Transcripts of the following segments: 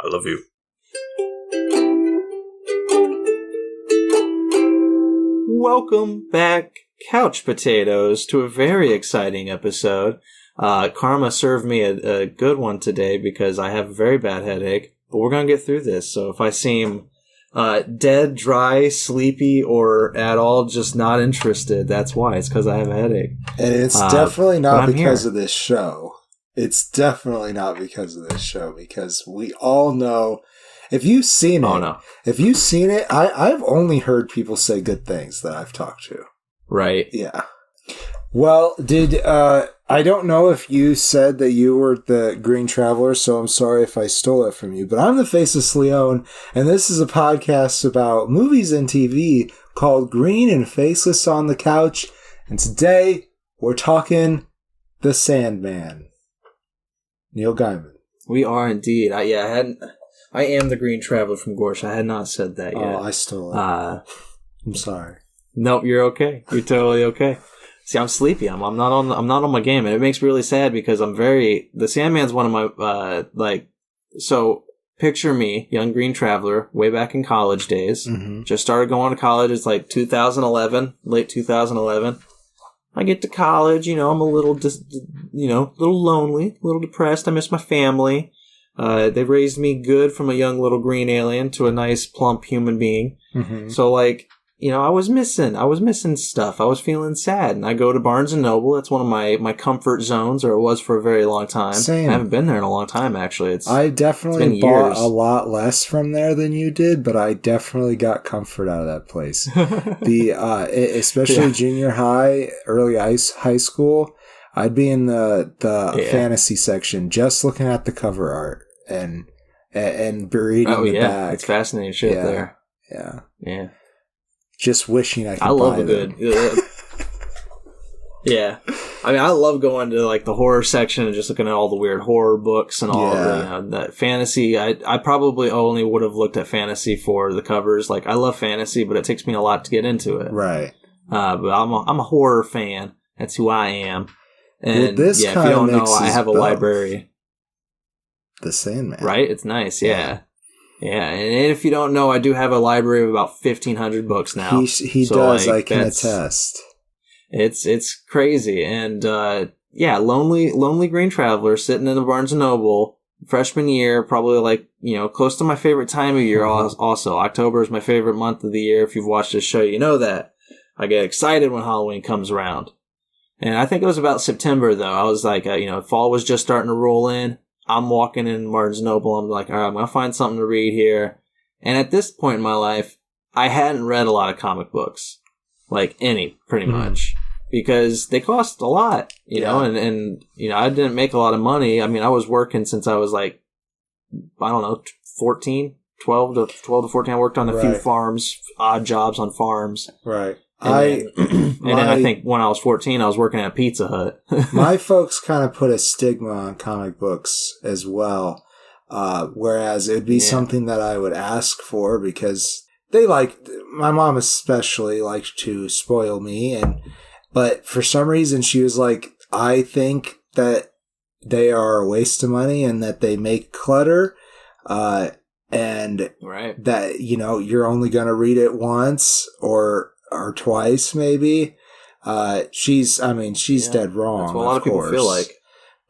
I love you. Welcome back, couch potatoes, to a very exciting episode. Karma served me a good one today because I have a very bad headache, but we're going to get through this. So if I seem dead, dry, sleepy, or at all just not interested, that's why. It's because I have a headache. And it's definitely not because of this show. It's definitely not because of this show, because we all know, if you've seen it, I've only heard people say good things that I've talked to. Right. Yeah. Well, I don't know if you said that you were the Green Traveler, so I'm sorry if I stole it from you, but I'm the Faceless Leone, and this is a podcast about movies and TV called Green and Faceless on the Couch, and today we're talking The Sandman. Neil Gaiman. We are indeed. I am the Green Traveler from Gorsh. I had not said that yet. Oh, I stole it. I'm sorry. Nope, you're okay. You're totally okay. See, I'm sleepy. I'm not on my game, and it makes me really sad because The Sandman's one of my so picture me, young Green Traveler, way back in college days. Mm-hmm. Just started going to college. It's like 2011, late 2011. I get to college, I'm a little, little lonely, a little depressed. I miss my family. They raised me good from a young little green alien to a nice, plump human being. Mm-hmm. So, I was missing stuff. I was feeling sad. And I go to Barnes & Noble. That's one of my comfort zones, or it was for a very long time. Same. I haven't been there in a long time, actually. I definitely bought a lot less from there than you did, but I definitely got comfort out of that place. Especially junior high, early high school, I'd be in the fantasy section just looking at the cover art and reading the back. It's fascinating shit there. Yeah. Yeah. Just wishing I could buy love them. Yeah. I mean, I love going to the horror section and just looking at all the weird horror books and all that fantasy. I probably only would have looked at fantasy for the covers. I love fantasy, but it takes me a lot to get into it. Right. But I'm a horror fan. That's who I am. And this if you don't know, I have a library. The Sandman. Right? It's nice, yeah. Yeah, and if you don't know, I do have a library of about 1,500 books now. He does, I can attest. It's crazy. And, lonely Green Traveler sitting in the Barnes & Noble, freshman year, probably close to my favorite time of year also. October is my favorite month of the year. If you've watched this show, you know that. I get excited when Halloween comes around. And I think it was about September, though. I was fall was just starting to roll in. I'm walking in Barnes & Noble. I'm like, all right, I'm going to find something to read here. And at this point in my life, I hadn't read a lot of comic books. Pretty much. Because they cost a lot, know, and I didn't make a lot of money. I mean, I was working since I was 14, 12 to 14. I worked on a few farms, odd jobs on farms. Right. And then I think when I was 14, I was working at Pizza Hut. My folks kind of put a stigma on comic books as well, whereas it'd be something that I would ask for because my mom especially liked to spoil me, but for some reason she was like, I think that they are a waste of money and that they make clutter, and that, you're only going to read it once or twice, maybe. She's dead wrong. That's what a lot of people feel like.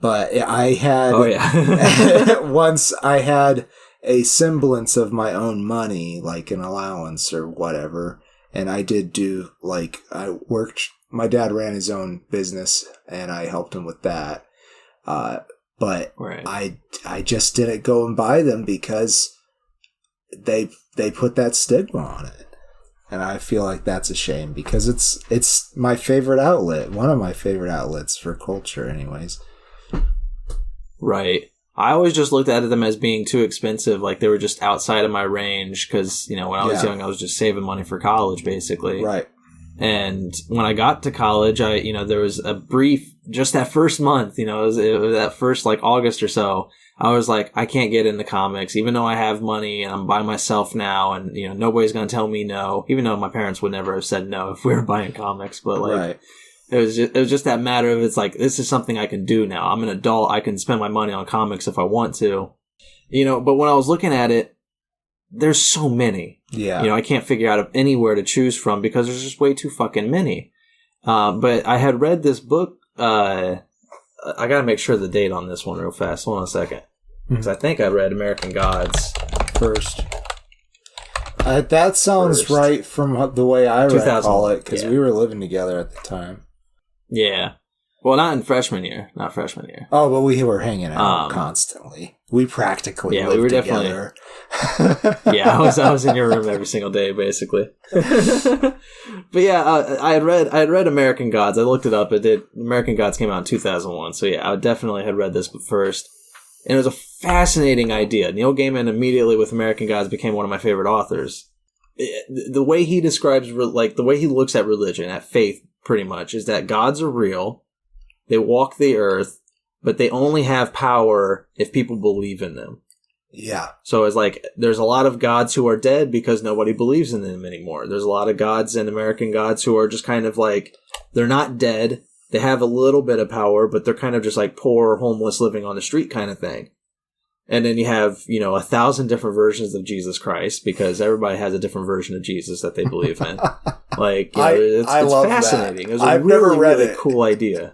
But I had, once I had a semblance of my own money, like an allowance or whatever, and I did do, my dad ran his own business, and I helped him with that. But I just didn't go and buy them because they put that stigma on it. And I feel like that's a shame because it's my favorite outlet, one of my favorite outlets for culture anyways. Right. I always just looked at them as being too expensive, they were just outside of my range because, when I was young, I was just saving money for college, basically. Right. And when I got to college, there was a brief, just that first month, it was that first, August or so, I was like, I can't get into comics, even though I have money and I'm by myself now and, nobody's going to tell me no, even though my parents would never have said no if we were buying comics. But it was just that matter of, it's this is something I can do now. I'm an adult. I can spend my money on comics if I want to. But when I was looking at it, there's so many. Yeah. I can't figure out anywhere to choose from because there's just way too fucking many. But I had read this book. I gotta make sure the date on this one real fast. Hold on a second. Because I think I read American Gods first. That sounds right from the way I recall it, because we were living together at the time. Yeah. Well, not in freshman year. Not freshman year. Oh, but we were hanging out constantly. We practically lived we were together. Definitely. I was in your room every single day, basically. But yeah, I had read American Gods. I looked it up. American Gods came out in 2001. So yeah, I definitely had read this first. And it was a fascinating idea. Neil Gaiman immediately with American Gods became one of my favorite authors. The way he describes, the way he looks at religion, at faith, pretty much, is that gods are real. They walk the earth, but they only have power if people believe in them. Yeah. So it's like, there's a lot of gods who are dead because nobody believes in them anymore. There's a lot of gods and American gods who are just kind of like, they're not dead. They have a little bit of power, but they're kind of just like poor, homeless, living on the street kind of thing. And then you have, 1,000 different versions of Jesus Christ, because everybody has a different version of Jesus that they believe in. It's fascinating. That. It was a really cool idea.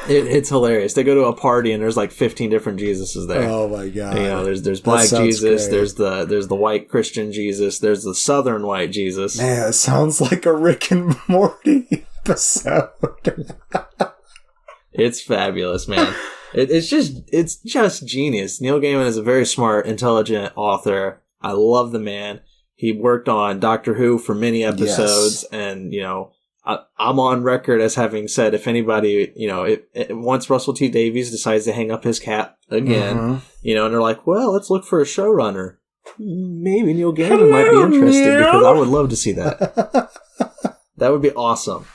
It's hilarious. They go to a party and there's like 15 different Jesuses there. Oh my god! There's black Jesus. Great. There's the white Christian Jesus. There's the southern white Jesus. Man, it sounds like a Rick and Morty episode. It's fabulous, man. It's just genius. Neil Gaiman is a very smart, intelligent author. I love the man. He worked on Doctor Who for many episodes, and I'm on record as having said, if anybody, once Russell T Davies decides to hang up his cap again, and they're like, well, let's look for a showrunner. Maybe Neil Gaiman might be interested, because I would love to see that. That would be awesome.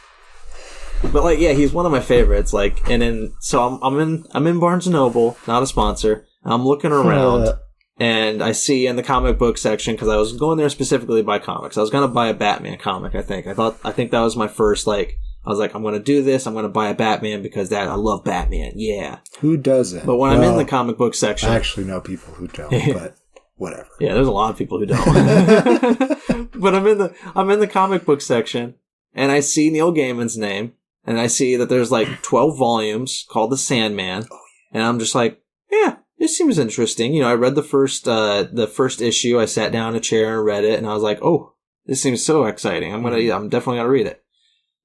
But he's one of my favorites. So I'm in Barnes and Noble, not a sponsor. I'm looking around. And I see in the comic book section, because I was going there specifically to buy comics. I was going to buy a Batman comic, I think. I think that was my first, I was like, I'm going to do this. I'm going to buy a Batman because I love Batman. Yeah. Who doesn't? But when I'm in the comic book section... I actually know people who don't, but whatever. Yeah, there's a lot of people who don't. But I'm in the comic book section, and I see Neil Gaiman's name, and I see that there's 12 volumes called The Sandman. Oh, yeah. And I'm just like, yeah. This seems interesting. I read the first issue. I sat down in a chair and read it, and I was like, "Oh, this seems so exciting! I'm definitely gonna read it."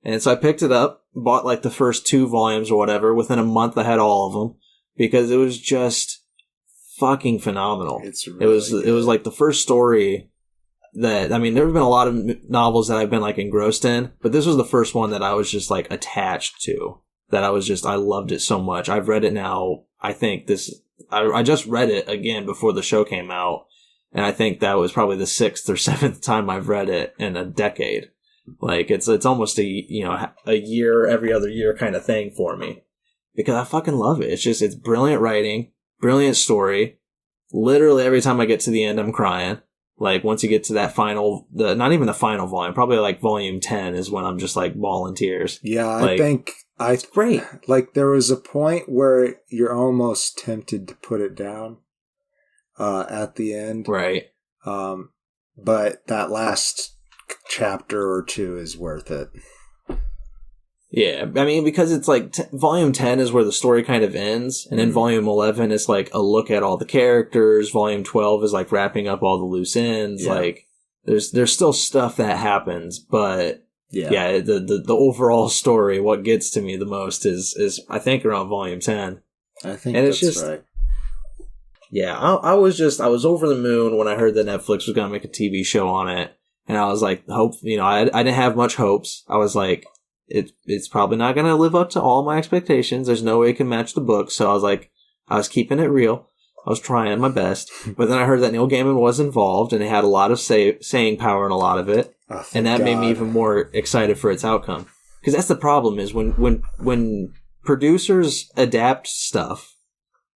And so I picked it up, bought the first 2 volumes or whatever. Within a month, I had all of them because it was just fucking phenomenal. It was the first story that there have been a lot of novels that I've been engrossed in, but this was the first one that I was just attached to. That I loved it so much. I've read it now. I think I just read it again before the show came out, and I think that was probably the 6th or 7th time I've read it in a decade. It's almost a year, every other year kind of thing for me, because I fucking love it. It's brilliant writing, brilliant story. Literally every time I get to the end, I'm crying. Once you get to that not even the final volume, probably volume 10 is when I'm just bawling tears. Yeah, I think it's great. There was a point where you're almost tempted to put it down at the end. Right. But that last chapter or 2 is worth it. Yeah, because it's volume 10 is where the story kind of ends, and then volume 11 is a look at all the characters. Volume 12 is wrapping up all the loose ends. Yeah. There's still stuff that happens, but the overall story, what gets to me the most is I think around volume 10. I think that's right. Yeah, I was over the moon when I heard that Netflix was going to make a TV show on it, and I was I didn't have much hopes. I was like, it's probably not going to live up to all my expectations. There's no way it can match the book. So I was keeping it real. I was trying my best. But then I heard that Neil Gaiman was involved, and it had a lot of saying power in a lot of it. Oh, and that made me even more excited for its outcome. Because that's the problem is when producers adapt stuff,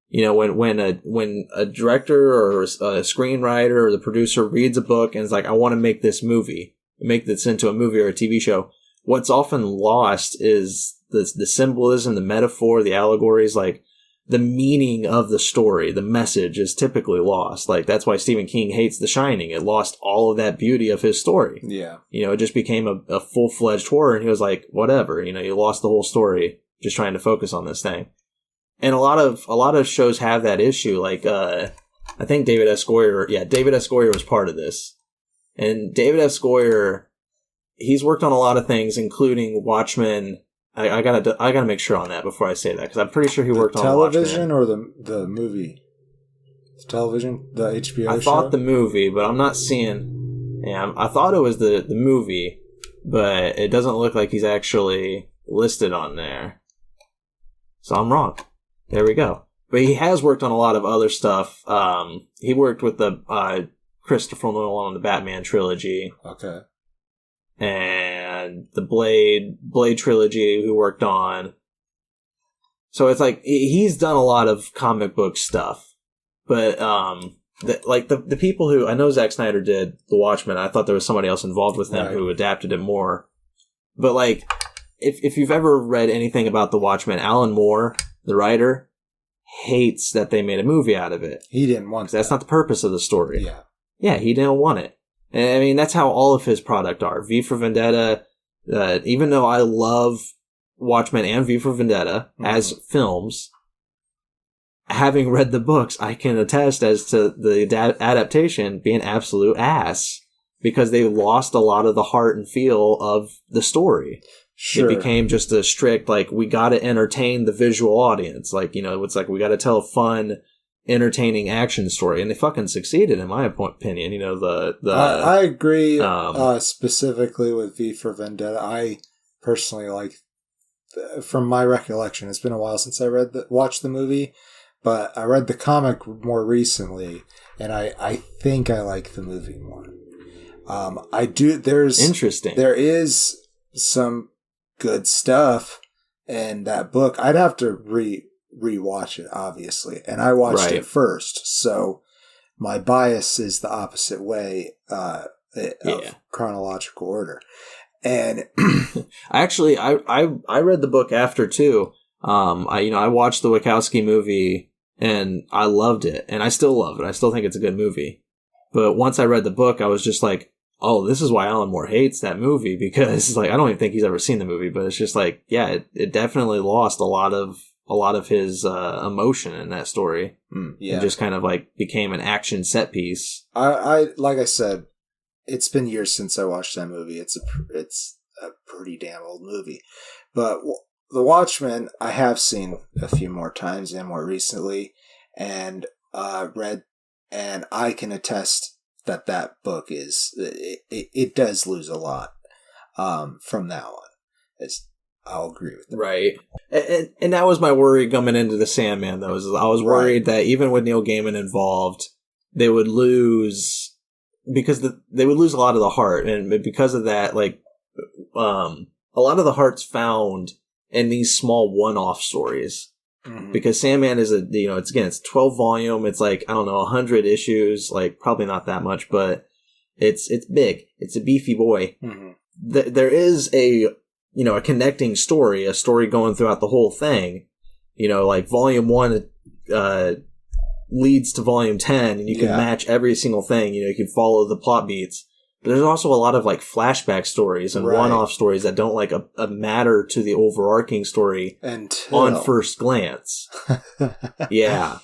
when a director or a screenwriter or the producer reads a book and is I want to make this movie, make this into a movie or a TV show, what's often lost is the symbolism, the metaphor, the allegories. the meaning of the story, the message is typically lost. Like, that's why Stephen King hates The Shining. It lost all of that beauty of his story. Yeah. You know, it just became a full-fledged horror, and he was like, whatever, you know, you lost the whole story just trying to focus on this thing. And a lot of shows have that issue. Like, I think David S. Goyer was part of this. And David S. Goyer, he's worked on a lot of things, including Watchmen. I gotta make sure on that before I say that, because I'm pretty sure he worked on television or the movie. The television, the HBO show. I thought the movie, but I'm not seeing. Yeah, I thought it was the movie, but it doesn't look like he's actually listed on there. So I'm wrong. There we go. But he has worked on a lot of other stuff. He worked with the Christopher Nolan on the Batman trilogy. Okay. And the Blade trilogy who worked on. So it's like he's done a lot of comic book stuff. But the people who, I know Zack Snyder did The Watchmen. I thought there was somebody else involved with him who adapted it more. But like, if you've ever read anything about The Watchmen, Alan Moore, the writer, hates that they made a movie out of it. He didn't want that. That's not the purpose of the story. Yeah. Yeah, he didn't want it. And I mean, that's how all of his product are. V for Vendetta, even though I love Watchmen and V for Vendetta as films, having read the books, I can attest as to the adaptation being absolute ass, because they lost a lot of the heart and feel of the story. Sure. It became just a strict, like, we gotta entertain the visual audience. Like, you know, it's like, we gotta tell a fun, entertaining action story. And they fucking succeeded, in my opinion. You know, I agree, specifically with V for Vendetta. I personally like, from my recollection, it's been a while since I watched the movie, but I read the comic more recently, and I think I like the movie more. Interesting. There is some good stuff in that book. I'd have to rewatch it, obviously, and I watched it first, so my bias is the opposite way of chronological order. And actually, I read the book after too. I watched the Wachowski movie and I loved it, and I still love it. I still think it's a good movie. But once I read the book, I was just like, oh, this is why Alan Moore hates that movie, because like, I don't even think he's ever seen the movie, but it's just like, yeah, it definitely lost a lot of his emotion in that story. Yeah. It just kind of like became an action set piece. I like I said, it's been years since I watched that movie. It's a pretty damn old movie. But The Watchmen, I have seen a few more times and more recently, and read, and I can attest that book it does lose a lot from that one. I'll agree with that. Right. And that was my worry coming into the Sandman, though. I was worried that even with Neil Gaiman involved, they would lose, because they would lose a lot of the heart. And because of that, like, a lot of the heart's found in these small one-off stories. Mm-hmm. Because Sandman is it's 12 volume. It's like, I don't know, 100 issues, like probably not that much, but it's big. It's a beefy boy. Mm-hmm. There is a connecting story, a story going throughout the whole thing. You know, like volume 1 leads to volume 10, and you can match every single thing. You know, you can follow the plot beats. But there's also a lot of like flashback stories and one-off stories that don't like a matter to the overarching story on first glance. Yeah.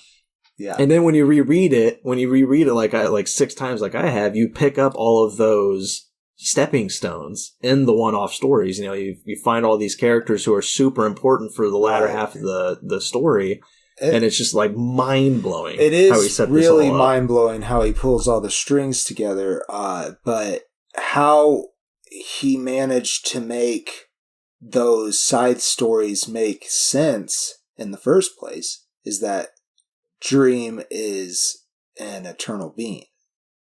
Yeah. And then when you reread it like 6 times like I have, you pick up all of those stepping stones in the one-off stories. You know, you find all these characters who are super important for the latter half of the story. And it's just like mind-blowing. It is really mind-blowing how he pulls all the strings together. But how he managed to make those side stories make sense in the first place is that Dream is an eternal being.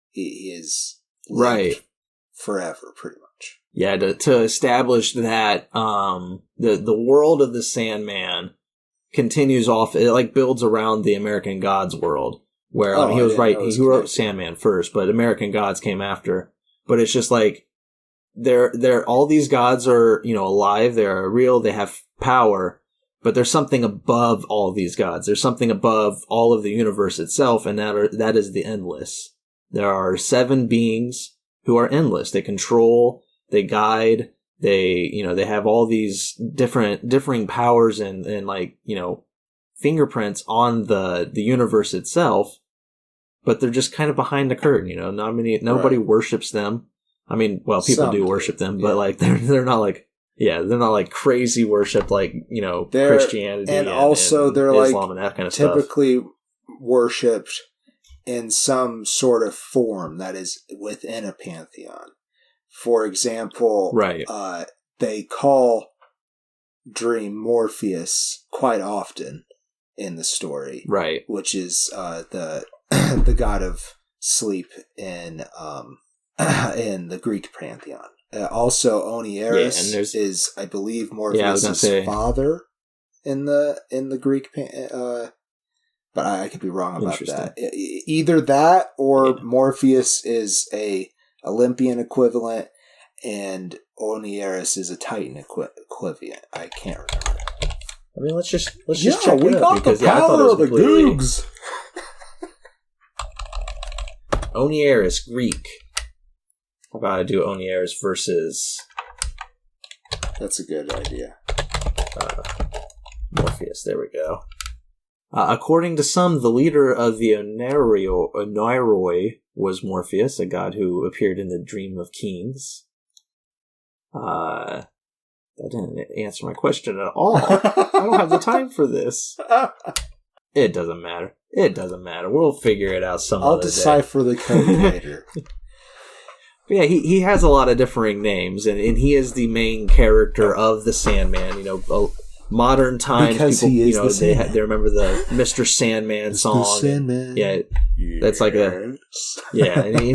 He is lived forever, pretty much. Yeah, to establish that the world of the Sandman continues off, it like builds around the American Gods world, where he was right. He wrote Sandman first, but American Gods came after. But it's just like they're all these gods are, alive, they're real, they have power, But there's something above all of these gods. There's something above all of the universe itself, and that is the endless. There are 7 beings who are endless. They control, they guide, they have all these differing powers and like, fingerprints on the universe itself, but they're just kind of behind the curtain, nobody worships them. I mean, well, people do worship them, but like they're not like, they're not like crazy worship like, Christianity and also they're Islam like and that kind of typically worshipped in some sort of form that is within a pantheon. For example, they call Dream Morpheus quite often in the story, which is the the god of sleep in the Greek pantheon. Also, Onieris is, I believe, Morpheus' father in the Greek but I could be wrong about that. Either that or Morpheus is a Olympian equivalent and Onieris is a Titan equivalent. I can't remember. I mean, let's just check it out. We got the power of the Googs. Onieris, Greek. How about I do Onieris versus... That's a good idea. Morpheus, there we go. According to some, the leader of the Oneiroi was Morpheus, a god who appeared in the Dream of Kings. That didn't answer my question at all. I don't have the time for this. It doesn't matter. We'll figure it out some other day. I'll decipher the code later. But yeah, he has a lot of differing names, and he is the main character of the Sandman. Modern times, because people, they remember the Mr. Sandman song. The Sandman. That's like and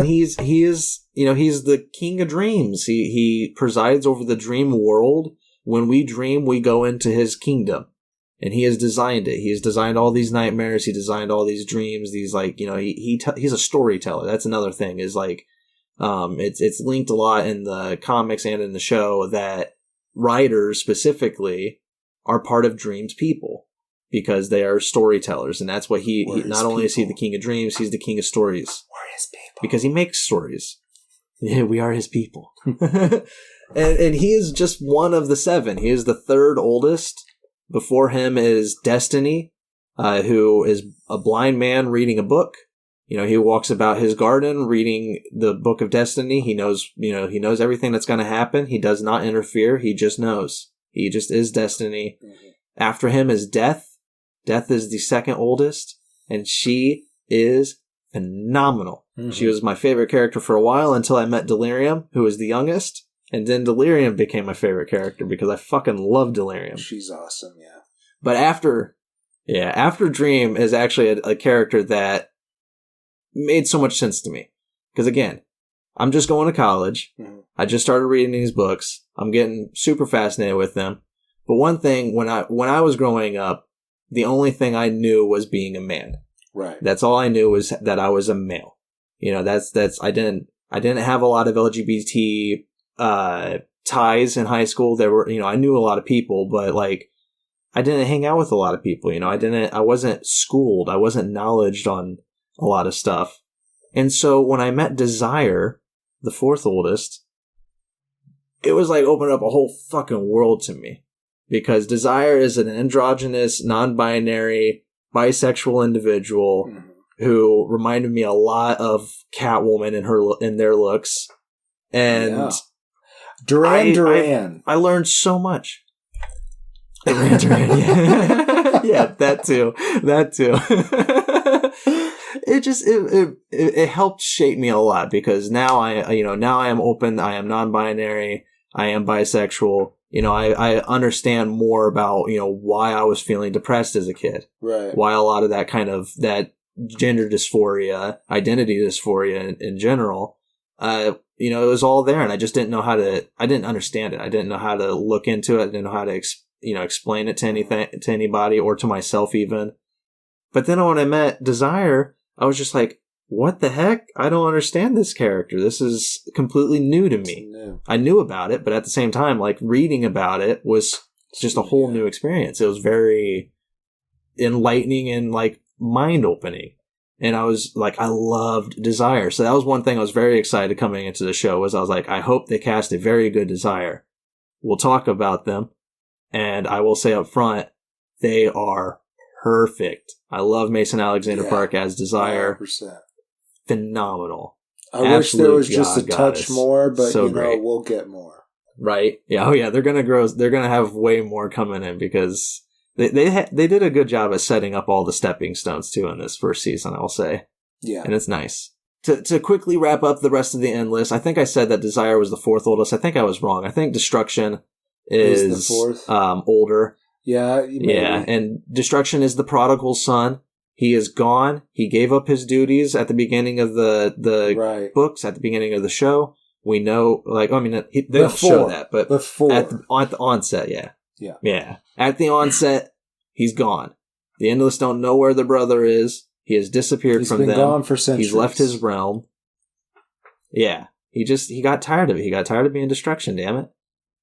he is he's the king of dreams. He presides over the dream world. When we dream, we go into his kingdom, and he has designed it. He has designed all these nightmares. He designed all these dreams. These he's a storyteller. That's another thing. Is like, it's linked a lot in the comics and in the show that writers specifically are part of Dream's people because they are storytellers, and that's what he not only is he the king of dreams, he's the king of stories. We're his people because he makes stories. Yeah, we are his people, and he is just one of the 7. He is the 3rd oldest. Before him is Destiny, who is a blind man reading a book. He walks about his garden reading the book of destiny. He knows everything that's going to happen. He does not interfere. He just knows. He just is destiny. Mm-hmm. After him is Death. Death is the 2nd oldest, and she is phenomenal. Mm-hmm. She was my favorite character for a while until I met Delirium, who is the youngest, and then Delirium became my favorite character because I fucking love Delirium. She's awesome, yeah. But after Dream is actually a character that made so much sense to me. Because again, I'm just going to college. Mm-hmm. I just started reading these books. I'm getting super fascinated with them. But one thing, when I was growing up, the only thing I knew was being a man. Right. That's all I knew was that I was a male. I didn't have a lot of LGBT ties in high school. There were, I knew a lot of people, but like I didn't hang out with a lot of people. I wasn't schooled. I wasn't knowledged on a lot of stuff. And so when I met Desire, the 4th oldest, it was like opening up a whole fucking world to me. Because Desire is an androgynous, non-binary, bisexual individual who reminded me a lot of Catwoman in their looks. And Duran. I learned so much. Duran, yeah. Yeah, that too. It helped shape me a lot because now I am open, I am non-binary, I am bisexual. I understand more about, why I was feeling depressed as a kid. Right. Why a lot of that kind of, that gender dysphoria, identity dysphoria in general, it was all there, and I just didn't know I didn't understand it. I didn't know how to look into it. I didn't know how to, explain it to anybody or to myself even. But then when I met Desire, I was just like, what the heck? I don't understand this character. This is completely new to me. I knew about it, but at the same time, like reading about it was It's just a whole new experience. It was very enlightening and like mind-opening. And I was like, I loved Desire. So that was one thing I was very excited coming into the show, was I was like, I hope they cast a very good Desire. We'll talk about them. And I will say up front, they are perfect. I love Mason Alexander Park as Desire. 100%. Phenomenal. I wish there was just a touch more, but so great. We'll get more. Right? Yeah. Oh yeah. They're gonna grow. They're gonna have way more coming in because they did a good job at setting up all the stepping stones too in this first season, I will say. Yeah. And it's nice. To quickly wrap up the rest of the end list, I think I said that Desire was the fourth oldest. I think I was wrong. I think Destruction is the fourth. Older. Yeah. Maybe. Yeah. And Destruction is the prodigal son. He is gone. He gave up his duties at the beginning of the books, at the beginning of the show. We know, like, I mean, they don't show that, but at the onset, yeah. At the onset, he's gone. The Endless don't know where the brother is. He has disappeared from them. He's been gone for centuries. He's left his realm. Yeah. He got tired of it. He got tired of being Destruction, damn it.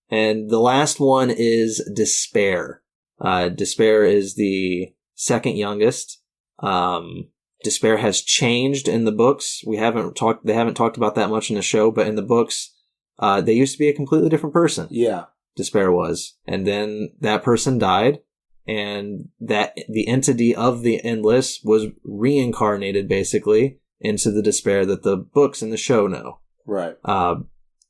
And the last one is Despair. Despair is the second youngest. Despair has changed in the books. They haven't talked about that much in the show, but in the books, they used to be a completely different person. Yeah. Despair was. And then that person died, and that the entity of the Endless was reincarnated basically into the Despair that the books and the show know. Right.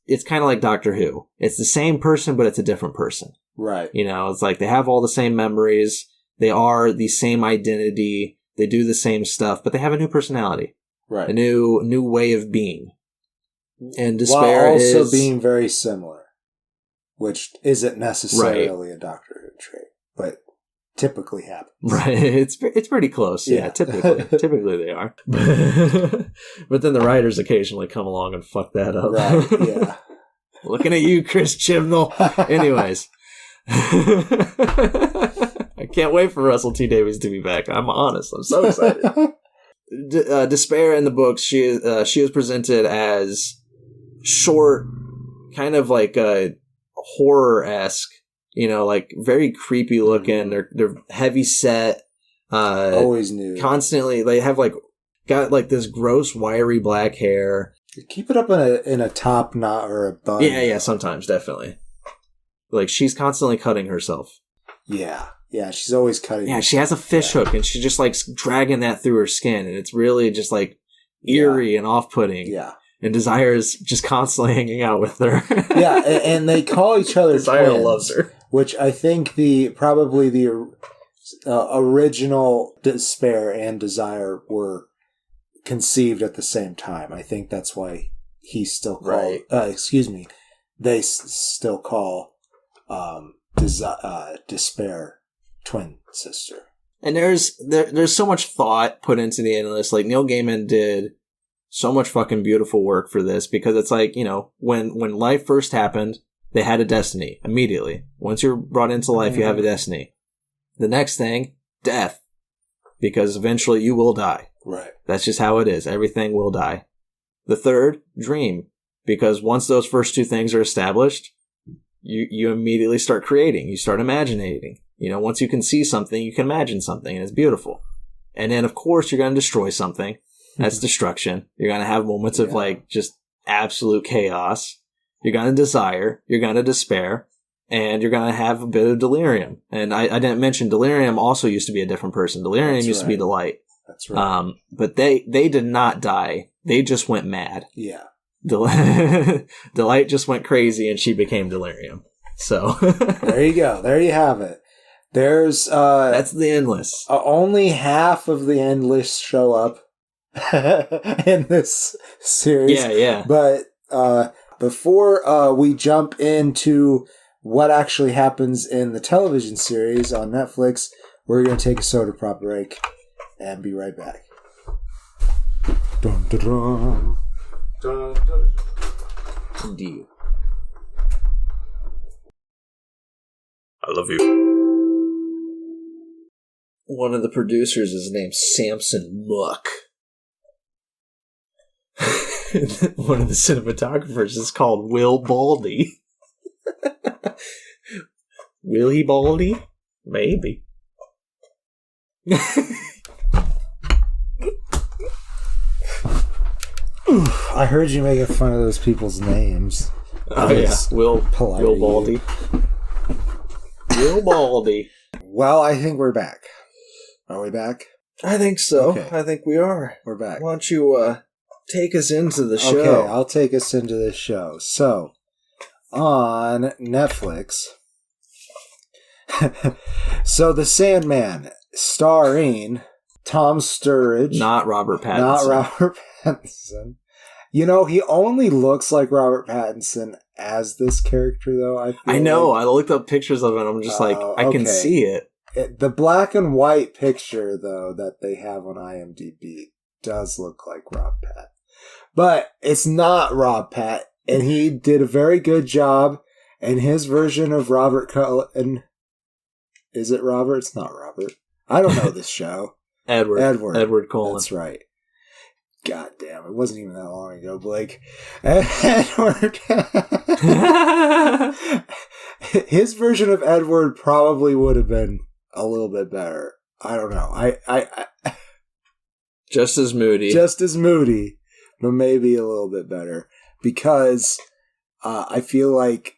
It's kind of like Doctor Who. It's the same person, but it's a different person. Right. It's like they have all the same memories. They are the same identity. They do the same stuff, but they have a new personality. Right. A new way of being. And Despair while also being very similar, which isn't necessarily a Doctor Who trait, but typically happens. Right. It's pretty close. Yeah, typically they are. But then the writers occasionally come along and fuck that up. Right, yeah. Looking at you, Chris Chibnall. Anyways. I can't wait for Russell T. Davies to be back. I'm honest. I'm so excited. Despair in the books, she is presented as short, kind of like horror-esque, like very creepy looking. They're heavy set. Always new. Constantly, they have got this gross, wiry black hair. Keep it up in a top knot or a bun. Yeah, sometimes, definitely. Like, she's constantly cutting herself. Yeah, she's always cutting. Yeah, she has a fish hook, and she's just, dragging that through her skin, and it's really just, eerie and off-putting. Yeah. And Desire is just constantly hanging out with her. Yeah, and they call each other Desire twins, loves her. Which I think probably the original Despair and Desire were conceived at the same time. I think that's why he's still called... Right. They still call Despair twin sister. And there's so much thought put into the Endless. Like, Neil Gaiman did so much fucking beautiful work for this, because it's like, when life first happened, they had a destiny immediately. Once you're brought into life, you have a destiny. The next thing, death. Because eventually you will die. Right. That's just how it is. Everything will die. The third, dream. Because once those first two things are established, you immediately start creating. You start imagining. Once you can see something, you can imagine something, and it's beautiful. And then, of course, you're going to destroy something. That's destruction. You're going to have moments of, just absolute chaos. You're going to desire. You're going to despair. And you're going to have a bit of delirium. And I didn't mention delirium also used to be a different person. Delirium used to be the light. That's right. But they did not die. They just went mad. Yeah. Delight just went crazy, and she became Delirium. So there you go. There you have it. There's that's the Endless. Only half of the Endless show up in this series. Yeah. But before we jump into what actually happens in the television series on Netflix, we're going to take a soda pop break and be right back. Dun, dun, dun. Dun, dun, dun. Indeed. I love you. One of the producers is named Samson Muck. One of the cinematographers is called Will Baldy. Will he baldy? Maybe. I heard you making fun of those people's names. Oh, yeah. Will Baldy. Will Baldy. Well, I think we're back. Are we back? I think so. Okay. I think we are. We're back. Why don't you take us into the show? Okay, I'll take us into this show. So, on Netflix, so The Sandman, starring Tom Sturridge. Not Robert Pattinson. You know, he only looks like Robert Pattinson as this character, though. I know. I looked up pictures of it. I'm just I can see it. The black and white picture, though, that they have on IMDb does look like Rob Pat. But it's not Rob Pat, and he did a very good job. And his version of Robert Cullen... Is it Robert? It's not Robert. I don't know this show. Edward Cullen. That's right. God damn, it wasn't even that long ago, Blake. Edward. His version of Edward probably would have been a little bit better. I don't know. I just as moody, but maybe a little bit better because I feel like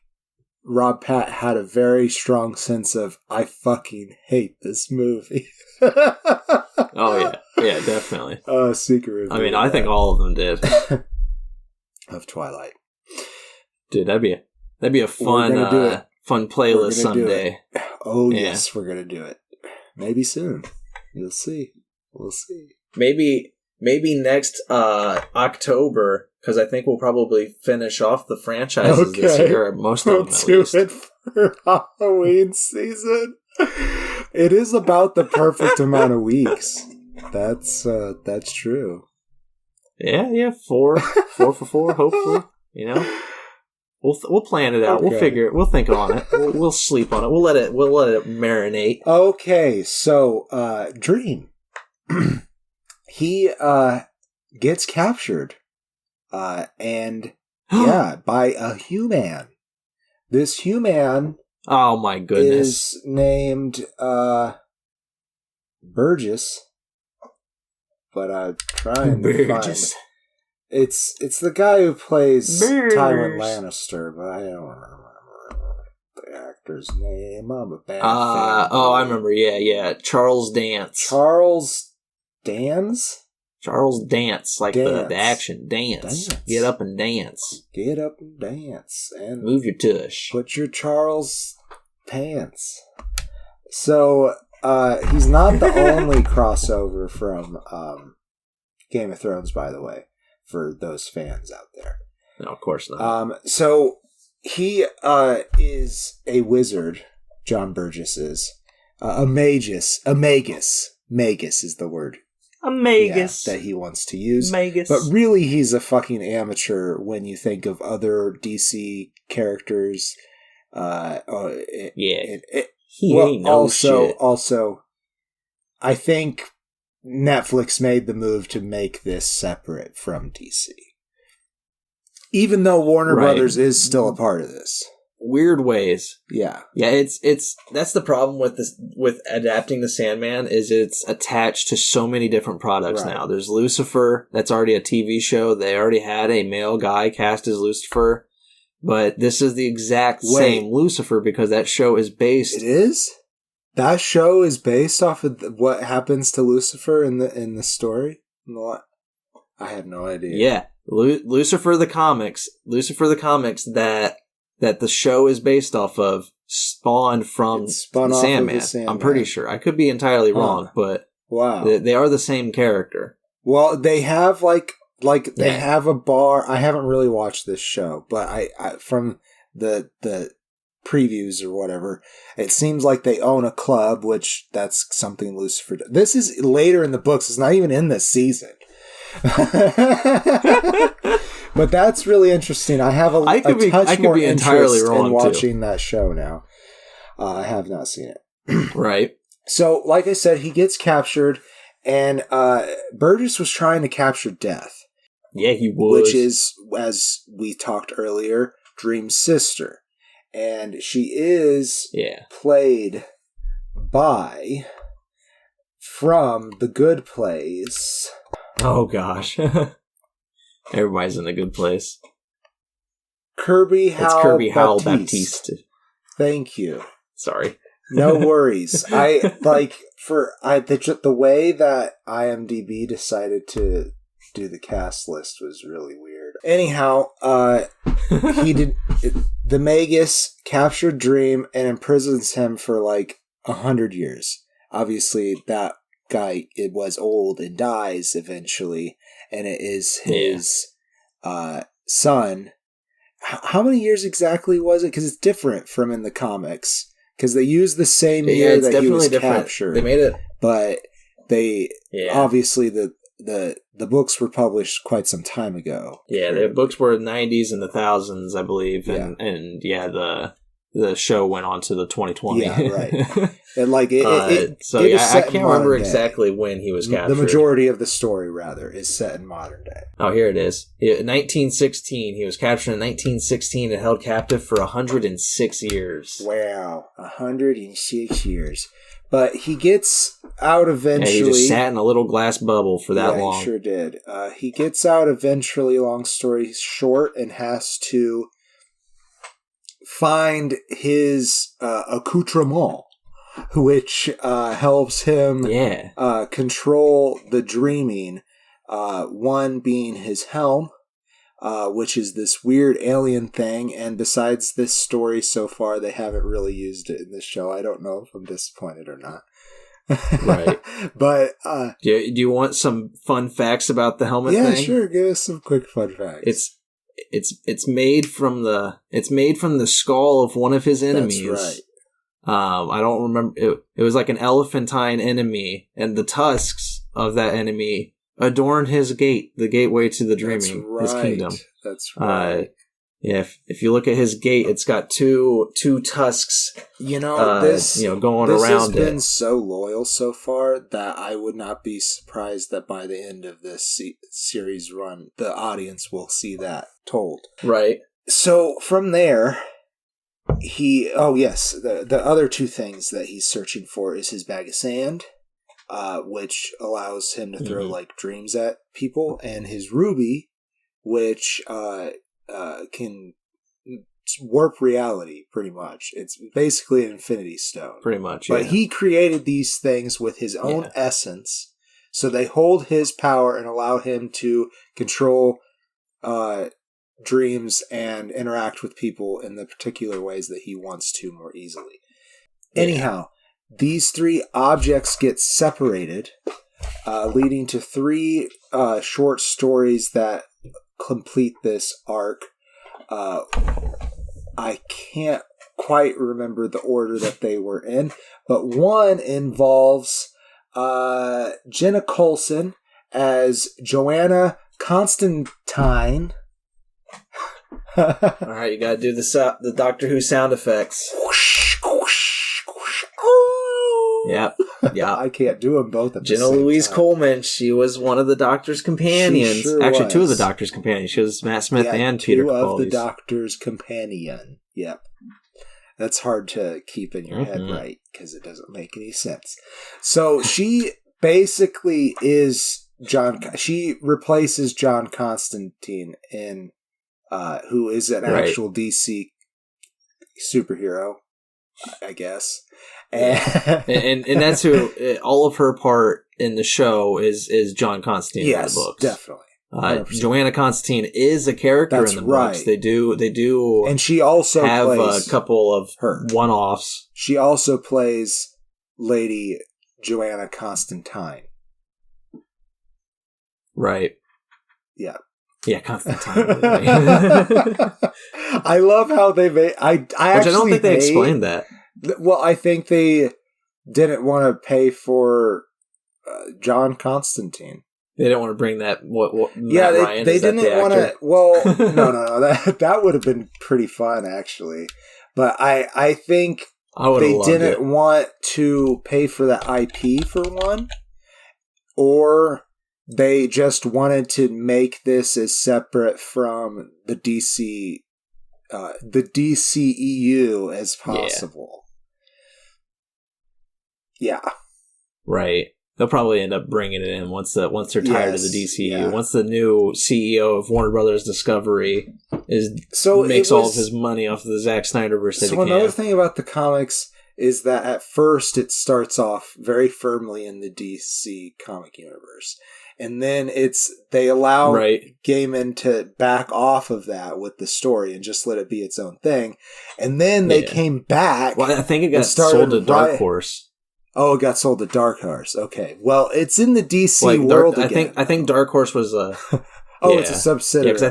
Rob Pat had a very strong sense of I fucking hate this movie. Oh yeah, definitely. Secret review. I mean, I think all of them did. Of Twilight, dude. That'd be a fun playlist someday. Oh yeah. Yes, we're gonna do it. Maybe soon. You'll see. We'll see. Maybe next October, because I think we'll probably finish off the franchises this year. Most of them, at least. We'll do it for Halloween season. It is about the perfect amount of weeks. That's true. Yeah. 4 for 4. Hopefully, we'll plan it out. Okay. We'll figure it. We'll think on it. We'll sleep on it. We'll let it marinate. Okay, so Dream. He gets captured, and by a human. This human. Oh my goodness! Is named Burgess, but I'm trying to find. It's the guy who plays Tywin Lannister, but I don't remember the actor's name. I'm a bad fan. Oh, I remember. Yeah. Charles Dance. Charles Dance, like the action dance. Get up and dance. And move your tush. Put your Charles pants. So he's not the only crossover from Game of Thrones, by the way, for those fans out there. No, of course not. So he is a wizard. John Burgess is a magus. Magus is the word. A magus. That he wants to use. Magus. But really, he's a fucking amateur when you think of other DC characters. He ain't no shit. Also, I think Netflix made the move to make this separate from DC. Even though Warner Brothers is still a part of this. Weird ways. Yeah. Yeah, it's that's the problem with this, with adapting the Sandman, is it's attached to so many different products now. There's Lucifer, that's already a TV show. They already had a male guy cast as Lucifer, but this is the exact same Lucifer because that show is based. It is? That show is based off of what happens to Lucifer in the story? I have no idea. Yeah. Lucifer the comics that the show is based off of spawned from Sandman. I'm pretty sure. I could be entirely wrong, but they are the same character. Well, they have they have a bar. I haven't really watched this show, but I from the previews or whatever, it seems like they own a club, which that's something Lucifer does. This is later in the books. It's not even in this season. But that's really interesting. I have a touch more interest in watching that show now. I have not seen it. Right. So, like I said, he gets captured, and Burgess was trying to capture Death. Yeah, he was. Which is, as we talked earlier, Dream's sister. And she is played by, from The Good Place. Oh, gosh. Everybody's in The Good Place. Kirby Howell Baptiste. Thank you. Sorry. No worries. The way that IMDb decided to do the cast list was really weird. Anyhow, the Magus captured Dream and imprisons him for like 100 years. Obviously, that guy was old and dies eventually, and it is his son. How many years exactly was it? Because it's different from in the comics. Because they use the same year that he was captured. They made it, but they obviously the books were published quite some time ago. Yeah, the books were in the 90s and the thousands, I believe, and the show went on to the 2020. Yeah, right. And like I can't remember exactly when he was captured. The majority of the story, rather, is set in modern day. Oh, here it is. 1916. He was captured in 1916 and held captive for 106 years. Wow, 106 years. But he gets out eventually. Yeah, he just sat in a little glass bubble for that long. He sure did. He gets out eventually, long story short, and has to find his accoutrement, which helps him control the dreaming. One being his helm, which is this weird alien thing. And besides this story so far, they haven't really used it in this show. I don't know if I'm disappointed or not. Right. But do you want some fun facts about the helmet thing? Yeah, sure. Give us some quick fun facts. It's made from the skull of one of his enemies. That's right. I don't remember. It was like an elephantine enemy, and the tusks of that enemy adorn his gate, the gateway to the dreaming, his kingdom. That's right. If you look at his gate, it's got two tusks. Going around it. This has been so loyal so far that I would not be surprised that by the end of this series run, the audience will see that told. Right. So from there, the other two things that he's searching for is his bag of sand, which allows him to throw like dreams at people, and his ruby, which can warp reality, pretty much. It's basically an infinity stone. Pretty much, But he created these things with his own essence, so they hold his power and allow him to control dreams and interact with people in the particular ways that he wants to more easily. Anyhow, these three objects get separated, leading to three short stories that complete this arc. I can't quite remember the order that they were in, but one involves Jenna Coulson as Joanna Constantine. All right, you gotta do the Doctor Who sound effects. Yep. I can't do them both at the same time. Jenna Louise Coleman, she was one of the Doctor's companions. Actually, two of the Doctor's companions. She was Matt Smith and Peter Capaldi. Two of the Doctor's companion. Yep. That's hard to keep in your head right, because it doesn't make any sense. So she basically is she replaces John Constantine in who is an actual DC superhero, I guess. And that's who all of her part in the show is John Constantine in the books. Definitely. Joanna Constantine is a character in the books. They do, and she also have plays a couple of her one-offs. She also plays Lady Joanna Constantine. Right. Yeah. Yeah, Constantine. I love how they made. I don't think they explained that. Well, I think they didn't want to pay for John Constantine. They didn't want to bring that. They didn't want to. Well, no. That would have been pretty fun, actually. But I think they didn't want to pay for the IP for one, or they just wanted to make this as separate from the DC the DCEU as possible. Yeah. Right. They'll probably end up bringing it in once they're tired of the DCU. Yeah. Once the new CEO of Warner Brothers Discovery makes all of his money off of the Zack Snyderverse. So another thing about the comics is that at first it starts off very firmly in the DC comic universe. And then they allow Gaiman to back off of that with the story and just let it be its own thing. And then they came back. Well, I think it got sold to Dark Horse. Oh, it got sold to Dark Horse. Okay. Well, it's in the DC world again. I think Dark Horse was a... it's a subsidiary. Yeah, because I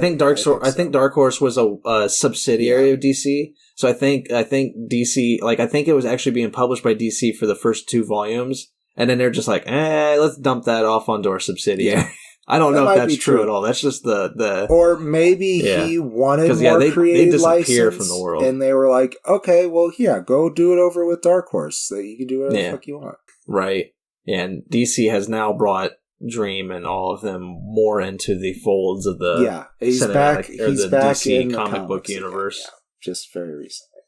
think Dark Horse was a subsidiary of DC. So I think DC... Like, I think it was actually being published by DC for the first 2 volumes. And then they're just like, let's dump that off onto our subsidiary. Yeah. I don't know if that's true at all. That's just the or maybe he wanted more creative license from the world. And they were like, okay, well, go do it over with Dark Horse. So you can do whatever the fuck you want. Right. And DC has now brought Dream and all of them more into the folds of the he's back DC in comic book universe. Yeah, just very recently.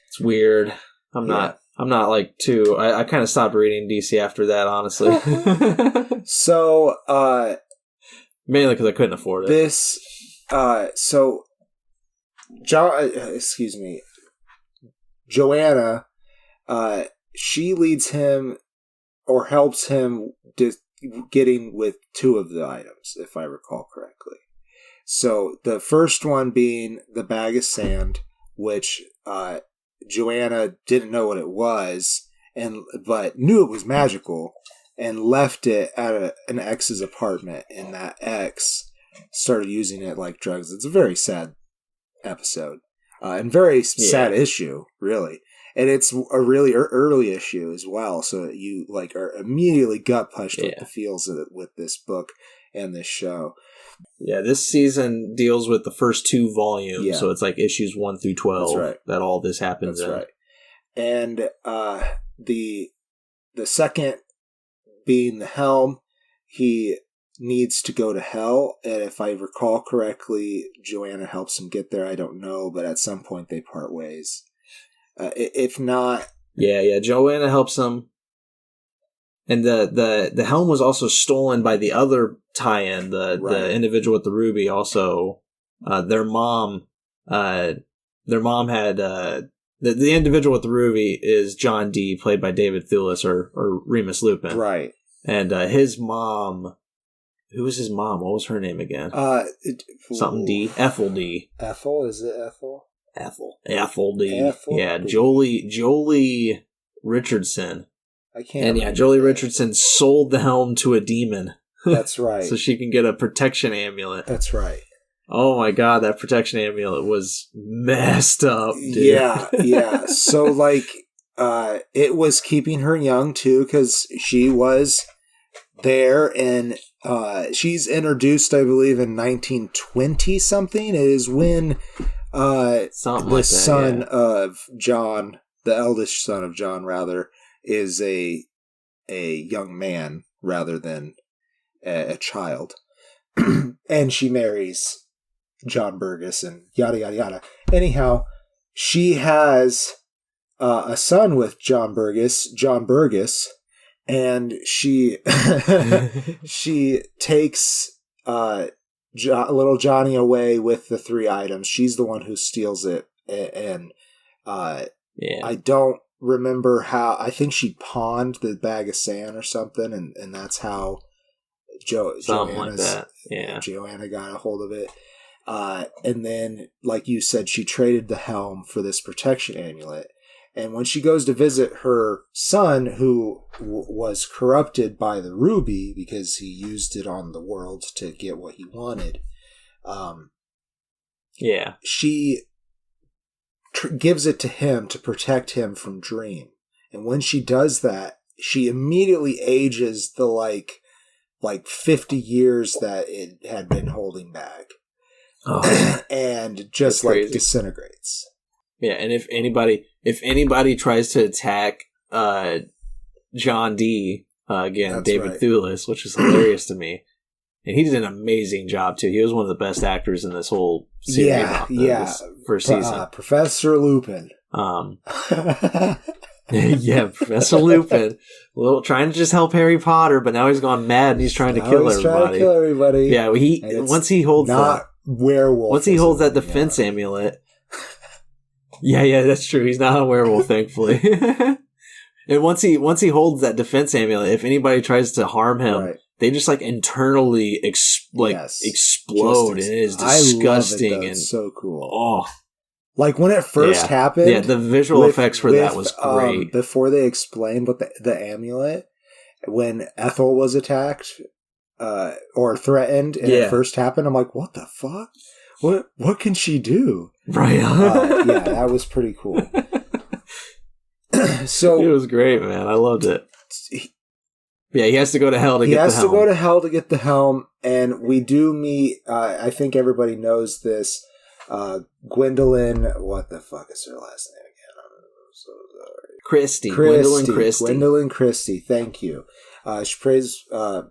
It's weird. I'm not like too... I kind of stopped reading DC after that, honestly. So, mainly because I couldn't afford it. Joanna, she leads him or helps him getting with 2 of the items, if I recall correctly. So the first one being the bag of sand, which Joanna didn't know what it was, but knew it was magical, and left it at an ex's apartment, and that ex started using it like drugs. It's a very sad episode, and very sad issue, really. And it's a really early issue as well, so you are immediately gut punched with the feels with this book and this show. Yeah, this season deals with the first 2 volumes, so it's like issues 1 through 12 that all this happens in. That's right. And the second being the Helm, he needs to go to hell, and if I recall correctly, Joanna helps him get there. I don't know, but at some point they part ways. If not... Yeah, Joanna helps him. And the Helm was also stolen by the other tie-in, the individual with the ruby. Also, their mom had the individual with the ruby is John Dee, played by David Thewlis or Remus Lupin, right? And his mom, who was his mom? What was her name again? Something D. Ethel D. Ethel, is it Ethel? Ethel D. Jolie Richardson. I can't. And Jolie Richardson sold the Helm to a demon. That's right. So she can get a protection amulet. That's right. Oh my god, that protection amulet was messed up, dude. Yeah. So, it was keeping her young, too, because she was there, and she's introduced, I believe, in 1920-something. It is when the son of John, the eldest son of John, rather, is a young man rather than a child. And she marries John Burgess and yada, yada, yada. Anyhow, she has a son with John Burgess, and she she takes little Johnny away with the 3 items. She's the one who steals it, and I don't remember how. I think she pawned the bag of sand or something, and that's how Joanna got a hold of it. And then, like you said, she traded the Helm for this protection amulet. And when she goes to visit her son, who was corrupted by the ruby because he used it on the world to get what he wanted, she gives it to him to protect him from Dream. And when she does that, she immediately ages the like 50 years that it had been holding back. And just disintegrates. Yeah, and if anybody tries to attack John Dee, again, That's David right. Thewlis, which is hilarious to me, And he did an amazing job, too. He was one of the best actors in this whole series. This first season. Professor Lupin. Yeah, Professor Lupin. Trying to just help Harry Potter, but now he's gone mad and he's trying to kill everybody. Yeah, once he holds that defense amulet. Yeah, that's true. He's not a werewolf, thankfully. And once he holds that defense amulet, if anybody tries to harm him, they just like internally explode, and it is disgusting. I love it, and so cool. Oh. Like when it first happened, the visual effects for that was great. Before they explained what the amulet, when Ethel was attacked or threatened, and it first happened, I'm like, what the fuck? What can she do? Right. Yeah, that was pretty cool. So it was great, man. I loved it. He has to go to hell to get the helm. He has to go to hell to get the helm, and we do meet. I think everybody knows this. Gwendolyn, what the fuck is her last name again? I'm so sorry. Christie. Gwendolyn Christie. Thank you. She plays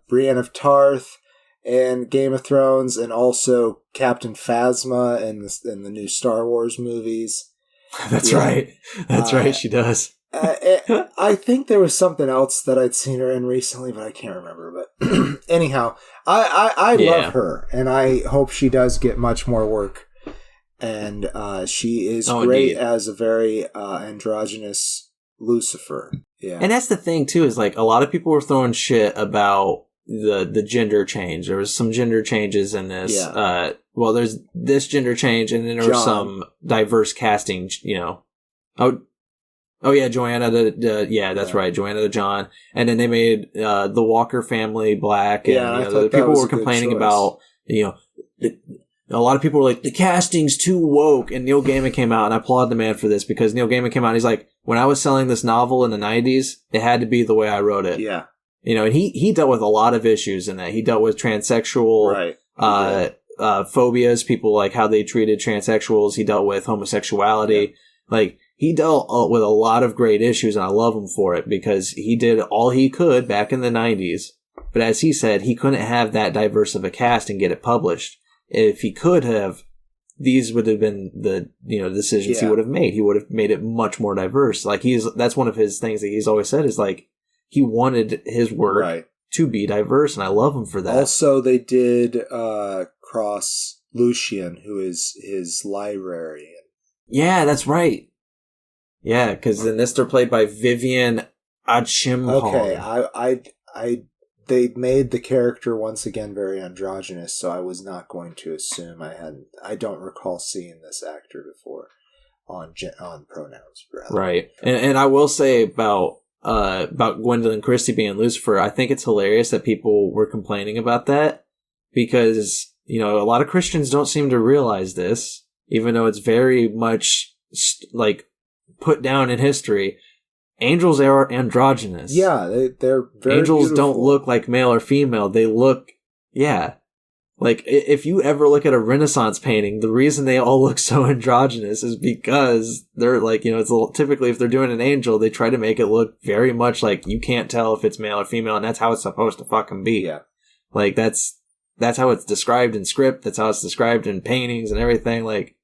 Brienne of Tarth in Game of Thrones, and also Captain Phasma in the new Star Wars movies. That's right. That's right. She does. I think there was something else that I'd seen her in recently, but I can't remember. But anyhow, I love her, and I hope she does get much more work. And she is great as a very androgynous Lucifer. Yeah, and that's the thing too. Is like a lot of people were throwing shit about the gender change. There was some gender changes in this. Yeah. Well, there's this gender change, and then there was some diverse casting. Oh yeah, Joanna that's right, Joanna to John, and then they made the Walker family black, and the people were complaining about a lot of people were like, the casting's too woke, and Neil Gaiman came out, and I applaud the man for this, because Neil Gaiman came out and he's like, when I was selling this novel in the 90s, it had to be the way I wrote it. Yeah. And he dealt with a lot of issues in that. He dealt with transsexual phobias, people like how they treated transsexuals. He dealt with homosexuality. Yeah. Like, he dealt with a lot of great issues, and I love him for it, because he did all he could back in the 90s. But as he said, he couldn't have that diverse of a cast and get it published. If he could have, these would have been the decisions he would have made. He would have made it much more diverse. Like that's one of his things that he's always said is like he wanted his work to be diverse, and I love him for that. Also, they did cross Lucian, who is his librarian. Yeah, that's right. Yeah, because in this they're played by Vivian Achimhong. Okay, they made the character once again very androgynous, so I was not going to assume I don't recall seeing this actor before on pronouns. Rather. Right, and I will say about Gwendolyn Christie being Lucifer, I think it's hilarious that people were complaining about that, because a lot of Christians don't seem to realize this, even though it's very much like put down in history. Angels are androgynous. Yeah, they're very Angels beautiful. Don't look like male or female. They look, like if you ever look at a Renaissance painting, the reason they all look so androgynous is because they're like, it's typically if they're doing an angel, they try to make it look very much like you can't tell if it's male or female, and that's how it's supposed to fucking be. Yeah, like that's how it's described in script. That's how it's described in paintings and everything. Like,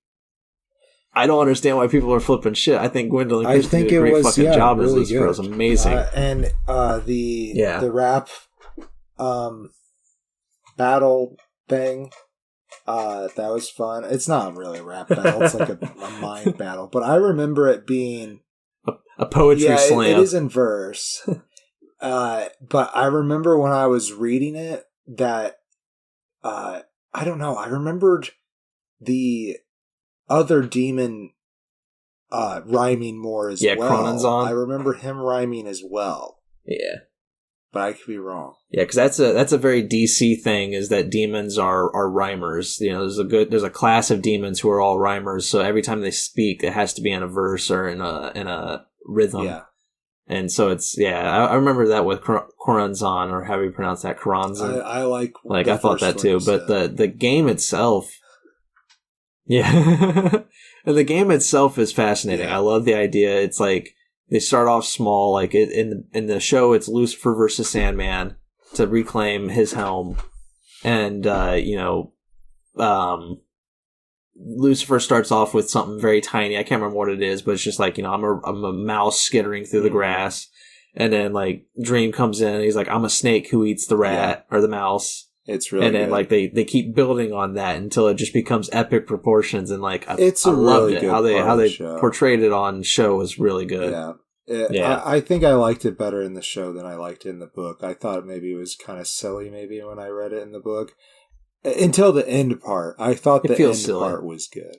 I don't understand why people are flipping shit. I think Gwendolyn Christie did a great fucking job as Lucifer. It was amazing. And the rap battle thing, that was fun. It's not really a rap battle. It's like a mind battle. But I remember it being... a poetry slam. It is in verse. But I remember when I was reading it that... I don't know. I remembered the... other demon rhyming more as well. Kronanzon. I remember him rhyming as well. Yeah. But I could be wrong. Yeah, because that's a very DC thing, is that demons are rhymers. There's a class of demons who are all rhymers, so every time they speak, it has to be in a verse or in a rhythm. Yeah. And so it's, I remember that with Kronanzon, or how you pronounce that, Kronanzon. I like I thought that too, but the game itself... Yeah. And the game itself is fascinating. Yeah. I love the idea. It's like they start off small, like in the show it's Lucifer versus Sandman to reclaim his helm. and Lucifer starts off with something very tiny. I can't remember what it is, but it's just like, I'm a mouse skittering through the grass. And then like Dream comes in and he's like, I'm a snake who eats the rat or the mouse. It's really And then good. like they keep building on that until it just becomes epic proportions. And like I loved really it. good How they show. portrayed it on show was really good. Yeah. I think I liked it better in the show than I liked it in the book. I thought maybe it was kind of silly maybe when I read it in the book. Until the end part. I thought the end silly. part was good.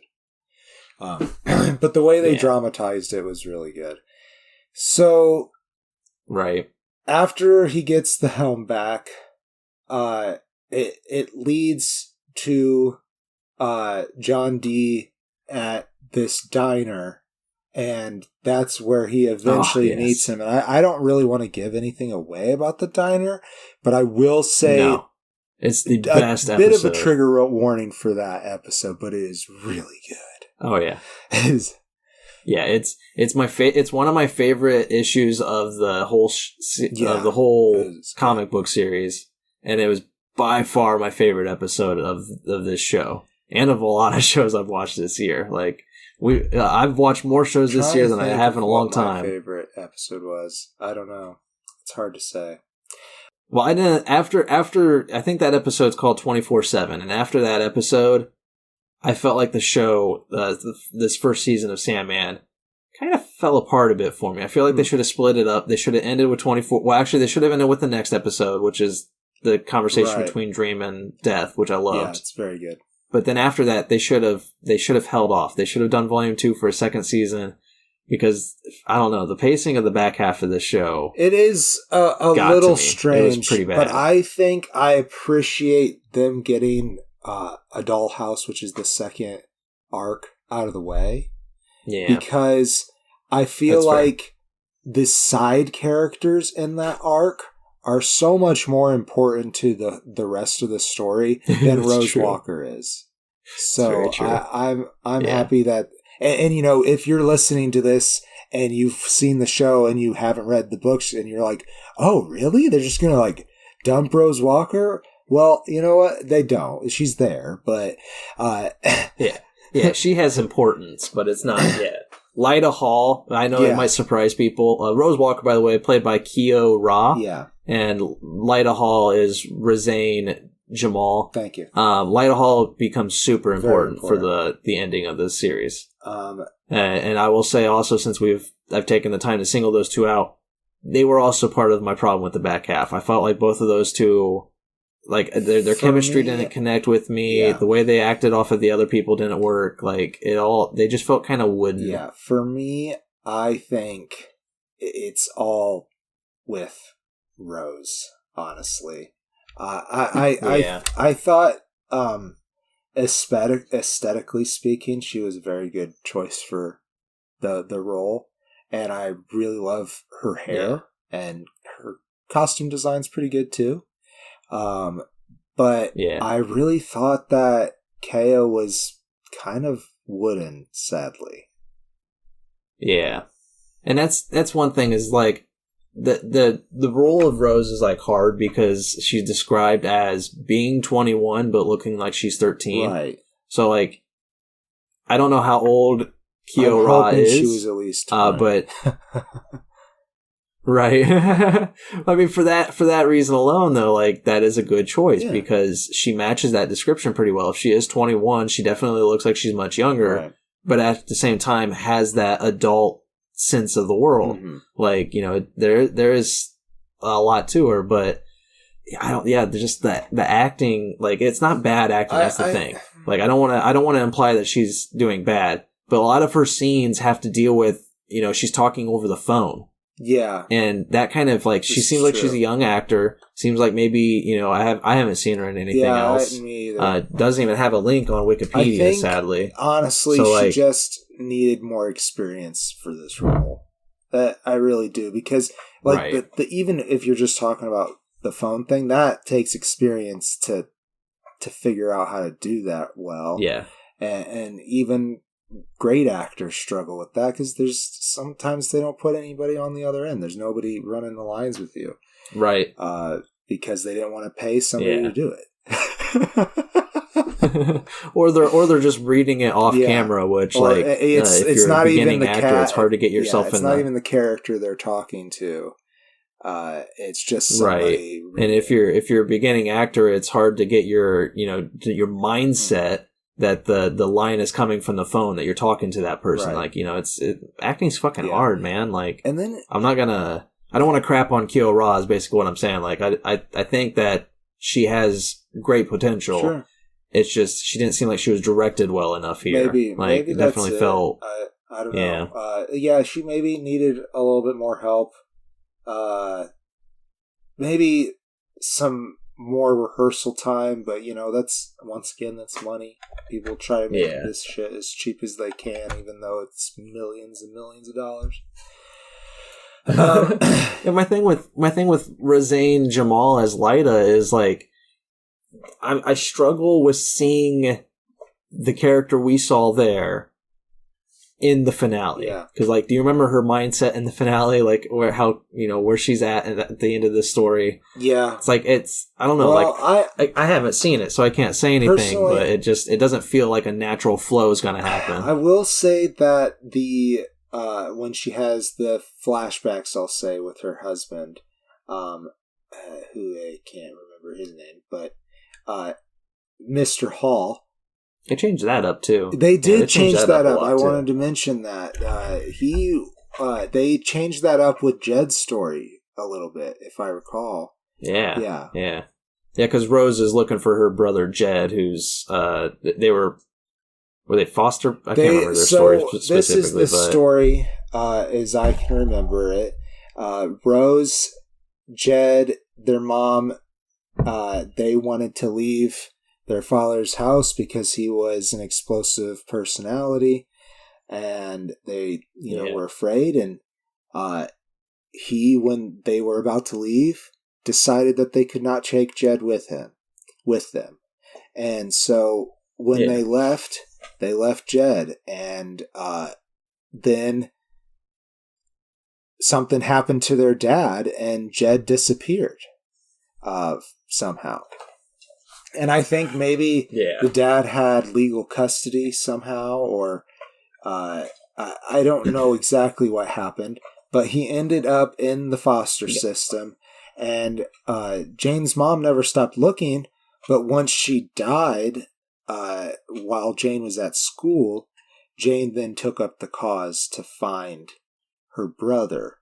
But the way they dramatized it was really good. So, right. After he gets the helm back, it leads to John Dee at this diner, and that's where he eventually meets him. And I don't really want to give anything away about the diner, but I will say... No. It's the best episode. A bit of a trigger warning for that episode, but it is really good. Oh yeah, it's it's one of my favorite issues of the whole comic book series, and it was by far my favorite episode of this show and of a lot of shows I've watched this year. Like I've watched more shows this year than I have in a long time. My favorite episode was, I don't know, it's hard to say. Well, I didn't, after I think that episode's called 24/7, and after that episode, I felt like the show, this first season of Sandman, kind of fell apart a bit for me. I feel like they should have split it up. They should have ended with 24. Well, actually, they should have ended with the next episode, which is the conversation between Dream and Death, which I loved. Yeah, it's very good. But then after that, they should have held off. They should have done Volume 2 for a second season. Because, I don't know, the pacing of the back half of the show... It is a little strange, it was pretty bad. But I think I appreciate them getting a Dollhouse, which is the second arc, out of the way. Yeah. Because I feel like the side characters in that arc are so much more important to the rest of the story than Rose Walker is. So I'm happy that... And if you're listening to this and you've seen the show and you haven't read the books and you're like, oh, really? They're just going to like dump Rose Walker? Well, you know what? They don't. She's there, but... Yeah, she has importance, but it's not yet. Lyta Hall, I know it might surprise people. Rose Walker, by the way, played by Keo Ra. Yeah. And Lyta Hall is Razane Jamal. Thank you. Lyta Hall becomes super important for the ending of this series. And I will say also, since I've taken the time to single those two out, they were also part of my problem with the back half. I felt like both of those two, like their chemistry didn't connect with me. Yeah. The way they acted off of the other people didn't work. Like they just felt kind of wooden. Yeah, for me, I think it's all with Rose. Honestly, I thought. Aesthetically speaking, she was a very good choice for the role, and I really love her hair, and her costume design's pretty good too. But I really thought that Keo was kind of wooden, sadly. Yeah, and that's one thing is like the role of Rose is like hard because she's described as being 21 but looking like she's 13. Right. So like, I don't know how old Keo Ra is. She was at least 20. But right. I mean, for that reason alone, though, like that is a good choice because she matches that description pretty well. If she is 21, she definitely looks like she's much younger, but at the same time has that adult sense of the world. Mm-hmm. Like, there is a lot to her, but just the acting, like it's not bad acting. That's the thing. Like, I don't want to imply that she's doing bad, but a lot of her scenes have to deal with, she's talking over the phone. Yeah. And that kind of like, she seems like she's a young actor. Seems like maybe, I haven't seen her in anything else. Me either. Doesn't even have a link on Wikipedia, sadly. Honestly, she just needed more experience for this role. That I really do, because like even if you're just talking about the phone thing, that takes experience to figure out how to do that well. Yeah. And even great actors struggle with that because there's sometimes they don't put anybody on the other end. There's nobody running the lines with you. Right. Because they didn't want to pay somebody to do it. or they're just reading it off camera, which or if you're a beginning actor, it's hard to get yourself it's not even the character they're talking to. It's just somebody and if you're a beginning actor, it's hard to get your your mindset that the line is coming from the phone, that you're talking to that person. Like, acting's fucking hard, man. Like, and then I don't want to crap on Kyo Ra is basically what I'm saying. Like, I think that she has great potential. Sure. It's just she didn't seem like she was directed well enough here. Maybe it definitely felt. I don't know. She maybe needed a little bit more help. Maybe some more rehearsal time, but that's money. People try to make this shit as cheap as they can, even though it's millions and millions of dollars. My thing with Razane Jamal as Lyta is like, I struggle with seeing the character we saw there in the finale. Because, like, do you remember her mindset in the finale? Like, where she's at the end of this story? Yeah. It's like, I don't know, I haven't seen it, so I can't say anything, but it doesn't feel like a natural flow is going to happen. I will say that when she has the flashbacks, I'll say, with her husband, who I can't remember his name, but Mr. Hall. They changed that up too. They did change that up. I wanted to mention that they changed that up with Jed's story a little bit, if I recall. Yeah. Because Rose is looking for her brother Jed, who's were they foster? I can't remember their story specifically. This is the story as I can remember it. Rose, Jed, their mom, they wanted to leave their father's house because he was an explosive personality, and they were afraid, and when they were about to leave, decided that they could not take Jed with them. And so when they left Jed, and then something happened to their dad, and Jed disappeared somehow. And I think maybe the dad had legal custody somehow, or I don't know exactly what happened, but he ended up in the foster system. And Jane's mom never stopped looking, but once she died, while Jane was at school, Jane then took up the cause to find her brother.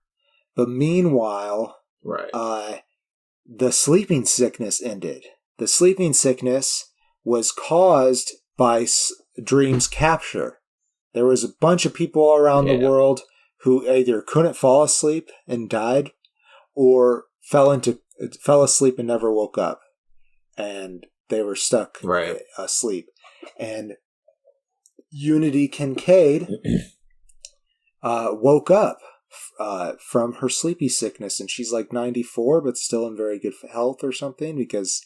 But meanwhile, the sleeping sickness ended. The sleeping sickness was caused by Dream's capture. There was a bunch of people around the world who either couldn't fall asleep and died, or fell asleep and never woke up, and they were stuck asleep. And Unity Kincaid woke up from her sleepy sickness, and she's like 94, but still in very good health or something, because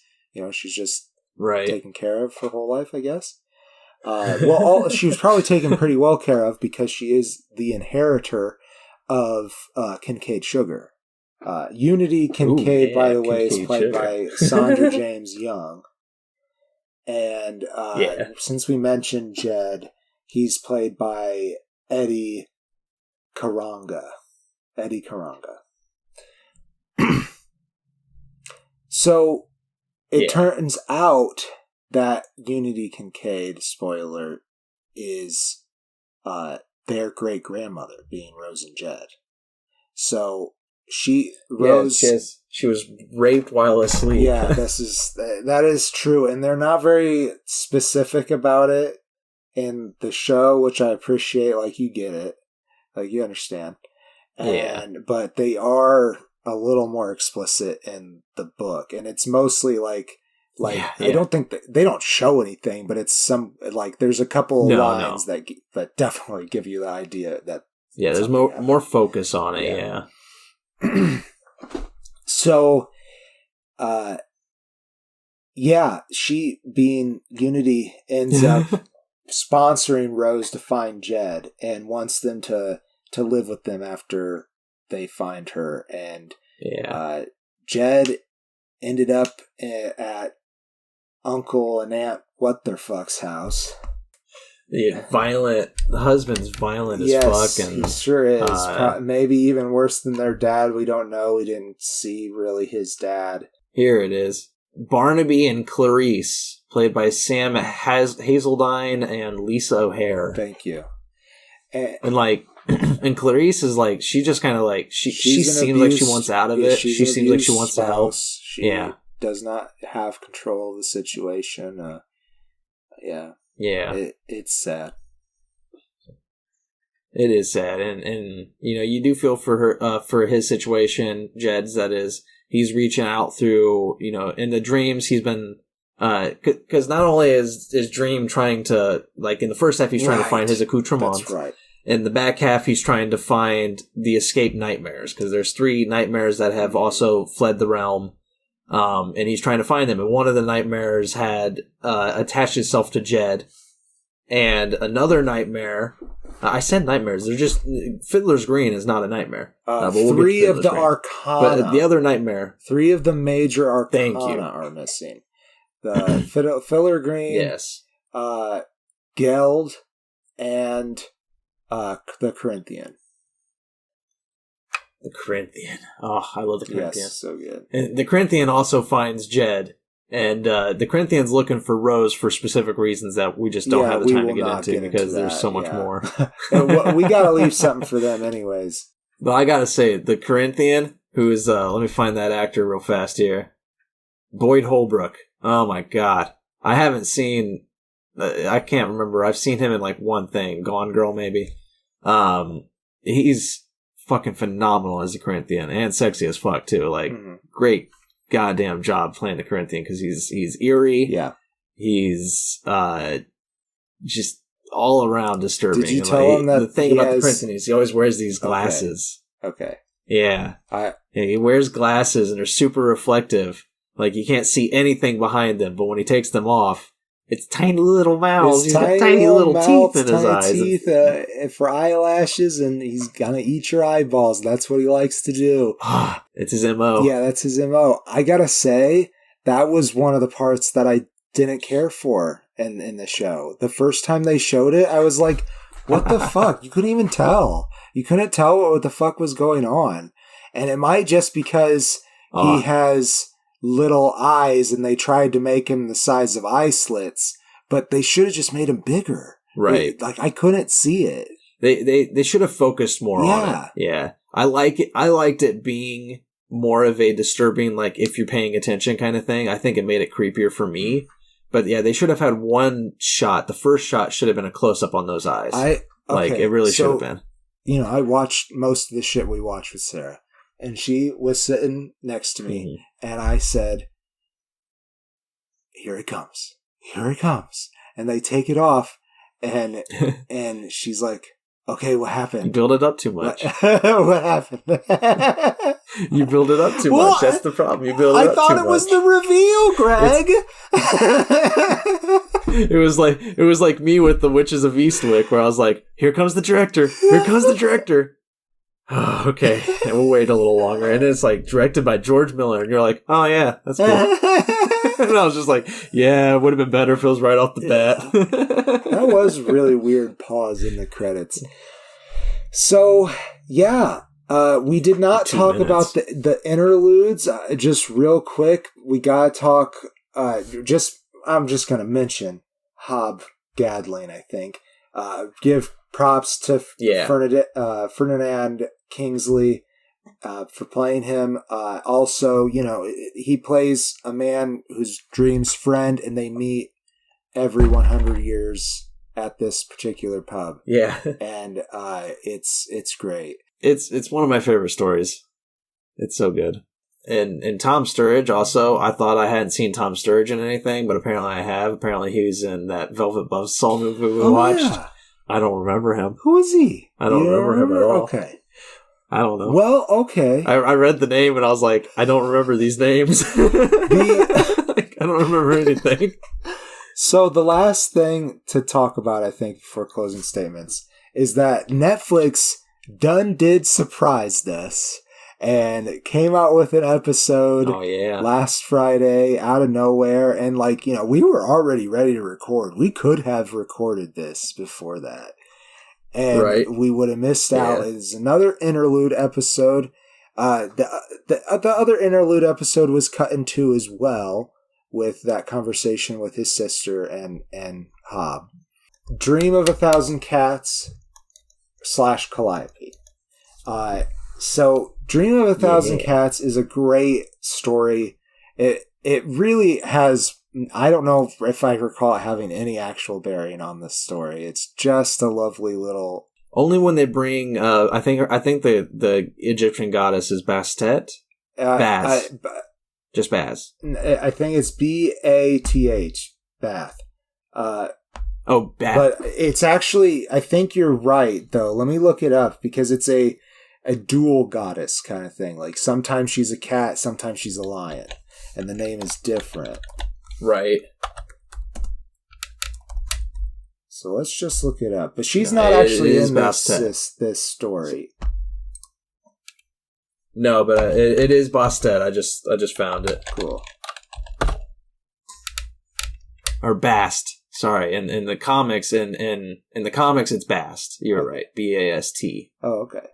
she's just taken care of her whole life, I guess. She was probably taken pretty well care of, because she is the inheritor of Kincaid Sugar. Unity Kincaid, by the way, is played by Sandra James Young. And since we mentioned Jed, he's played by Eddie Karanga. So it turns out that Unity Kincaid, spoiler, is their great grandmother, being Rose and Jed. So she was raped while asleep. Yeah, that is true, and they're not very specific about it in the show, which I appreciate. Like, you get it, like, you understand, but they are a little more explicit in the book, and it's mostly like I don't think they don't show anything, but it's some, like, there's a couple of lines that definitely give you the idea that there's more focus on it. So she, being Unity, ends up sponsoring Rose to find Jed, and wants them to live with them after they find her. And Jed ended up at uncle and aunt what their fuck's house. The husband's violent as fuck. And, he sure is. Maybe even worse than their dad. We don't know. We didn't see really his dad. Here it is. Barnaby and Clarice, played by Sam Hazeldine and Lisa O'Hare. Thank you. And like, and Clarice is like, she just kind of like, she seems like she wants out of it. She seems like she wants to help. She does not have control of the situation. Yeah. It's sad. It is sad, and you know, you do feel for her, for his situation, Jed's, that is, he's reaching out through, you know, in the dreams he's been, because not only is Dream trying to, like, in the first half he's trying to find his accoutrements. That's right. In the back half he's trying to find the escaped nightmares, because there's 3 nightmares that have also fled the realm, and he's trying to find them, and one of the nightmares had attached itself to Jed, and another nightmare, I said nightmares, they're just, Fiddler's Green is not a nightmare. But we'll 3 of the Arcana. But the other nightmare. 3 of the major Arcana are missing. The Fiddler Green, yes, Geld, and the Corinthian. The Corinthian. Oh, I love the Corinthian. Yes, so good. And the Corinthian also finds Jed, and the Corinthian's looking for Rose for specific reasons that we just don't have the time to get into because there's so much more. We gotta leave something for them anyways. But I gotta say, the Corinthian, who is, let me find that actor real fast here. Boyd Holbrook. Oh my god. I haven't seen, I can't remember. I've seen him in like one thing, Gone Girl maybe. He's fucking phenomenal as a Corinthian, and sexy as fuck too. Like, great goddamn job playing the Corinthian, because he's eerie. Yeah. He's just all around disturbing. Did you tell him that the thing about the Corinthian is he always wears these glasses? Okay. Yeah. He wears glasses and they're super reflective. Like, you can't see anything behind them, but when he takes them off, it's tiny little mouths. He's got tiny little teeth in his eyes. Teeth for eyelashes, and he's gonna eat your eyeballs. That's what he likes to do. It's his MO. Yeah, that's his MO. I gotta say, that was one of the parts that I didn't care for in the show. The first time they showed it, I was like, what the fuck? You couldn't even tell. You couldn't tell what the fuck was going on. And it might just because he has little eyes and they tried to make him the size of eye slits, but they should have just made him bigger. Right. Like, I couldn't see it. They should have focused more on it. Yeah. I like it. I liked it being more of a disturbing, like, if you're paying attention kind of thing. I think it made it creepier for me. But yeah, they should have had one shot. The first shot should have been a close up on those eyes. It really should have been. You know, I watched most of the shit we watched with Sarah, and she was sitting next to me, and I said, "Here it comes. Here it comes." And they take it off, and she's like, "Okay, what happened?" You build it up too much. What happened? You build it up too much. That's the problem. You build it up too much. I thought it was the reveal, Greg. It was like me with the Witches of Eastwick, where I was like, "Here comes the director. Here comes the director." Oh, okay, and we'll wait a little longer. And it's like directed by George Miller, and you're like, "Oh yeah, that's cool." And I was just like, "Yeah, it would have been better if it was right off the bat." That was really weird pause in the credits. So yeah, we did not talk about the interludes. Just real quick, we gotta talk. I'm just gonna mention Hob Gadling. I think give props to Ferdinand Kingsley for playing him. Also, you know, he plays a man who's Dream's friend, and they meet every 100 years at this particular pub. Yeah, and it's great. It's one of my favorite stories. It's so good. And Tom Sturridge also, I thought I hadn't seen Tom Sturridge in anything, but apparently I have. Apparently he's in that Velvet Buzzsaw movie we watched. Yeah. I don't remember him. Who is he? I don't remember him at all. Okay. I don't know. Well, okay. I read the name and I was like, I don't remember these names. I don't remember anything. So the last thing to talk about, I think, before closing statements, is that Netflix done did surprise us. and came out with an episode last Friday out of nowhere. And like, you know, we were already ready to record. We could have recorded this before that. And we would have missed out. It's another interlude episode. The other interlude episode was cut in two as well, with that conversation with his sister and Hob. Dream of a Thousand Cats / Calliope. So Dream of a Thousand Cats is a great story. It really has, I don't know if I recall it having any actual bearing on this story. It's just a lovely little... Only when they bring, I think the Egyptian goddess is Bastet. Baz. Just Baz. I think it's Bath. Bath. Bath. But it's actually, I think you're right, though. Let me look it up, because it's a dual goddess kind of thing. Like, sometimes she's a cat, sometimes she's a lion. And the name is different. Right. So let's just look it up. But she's not actually in this story. No, but it is Bastet. I just found it. Cool. Or Bast. Sorry, in the comics, in the comics, it's Bast. You're right, Bast. Oh, okay,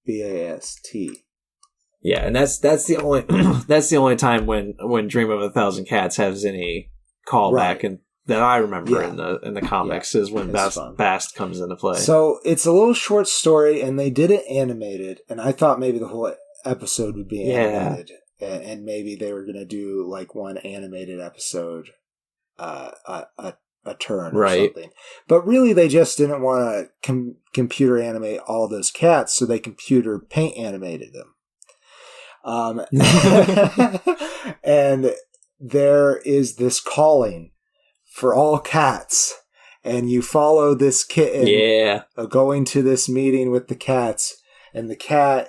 Bast. Yeah, and that's the only that's the only time when Dream of a Thousand Cats has any callback, and that I remember in the comics is when Bast comes into play. So it's a little short story, and they did it animated, and I thought maybe the whole episode would be animated, and maybe they were going to do like one animated episode. A turn or something. But really they just didn't want to computer animate all those cats, so they computer paint animated them. And there is this calling for all cats, and you follow this kitten going to this meeting with the cats, and the cat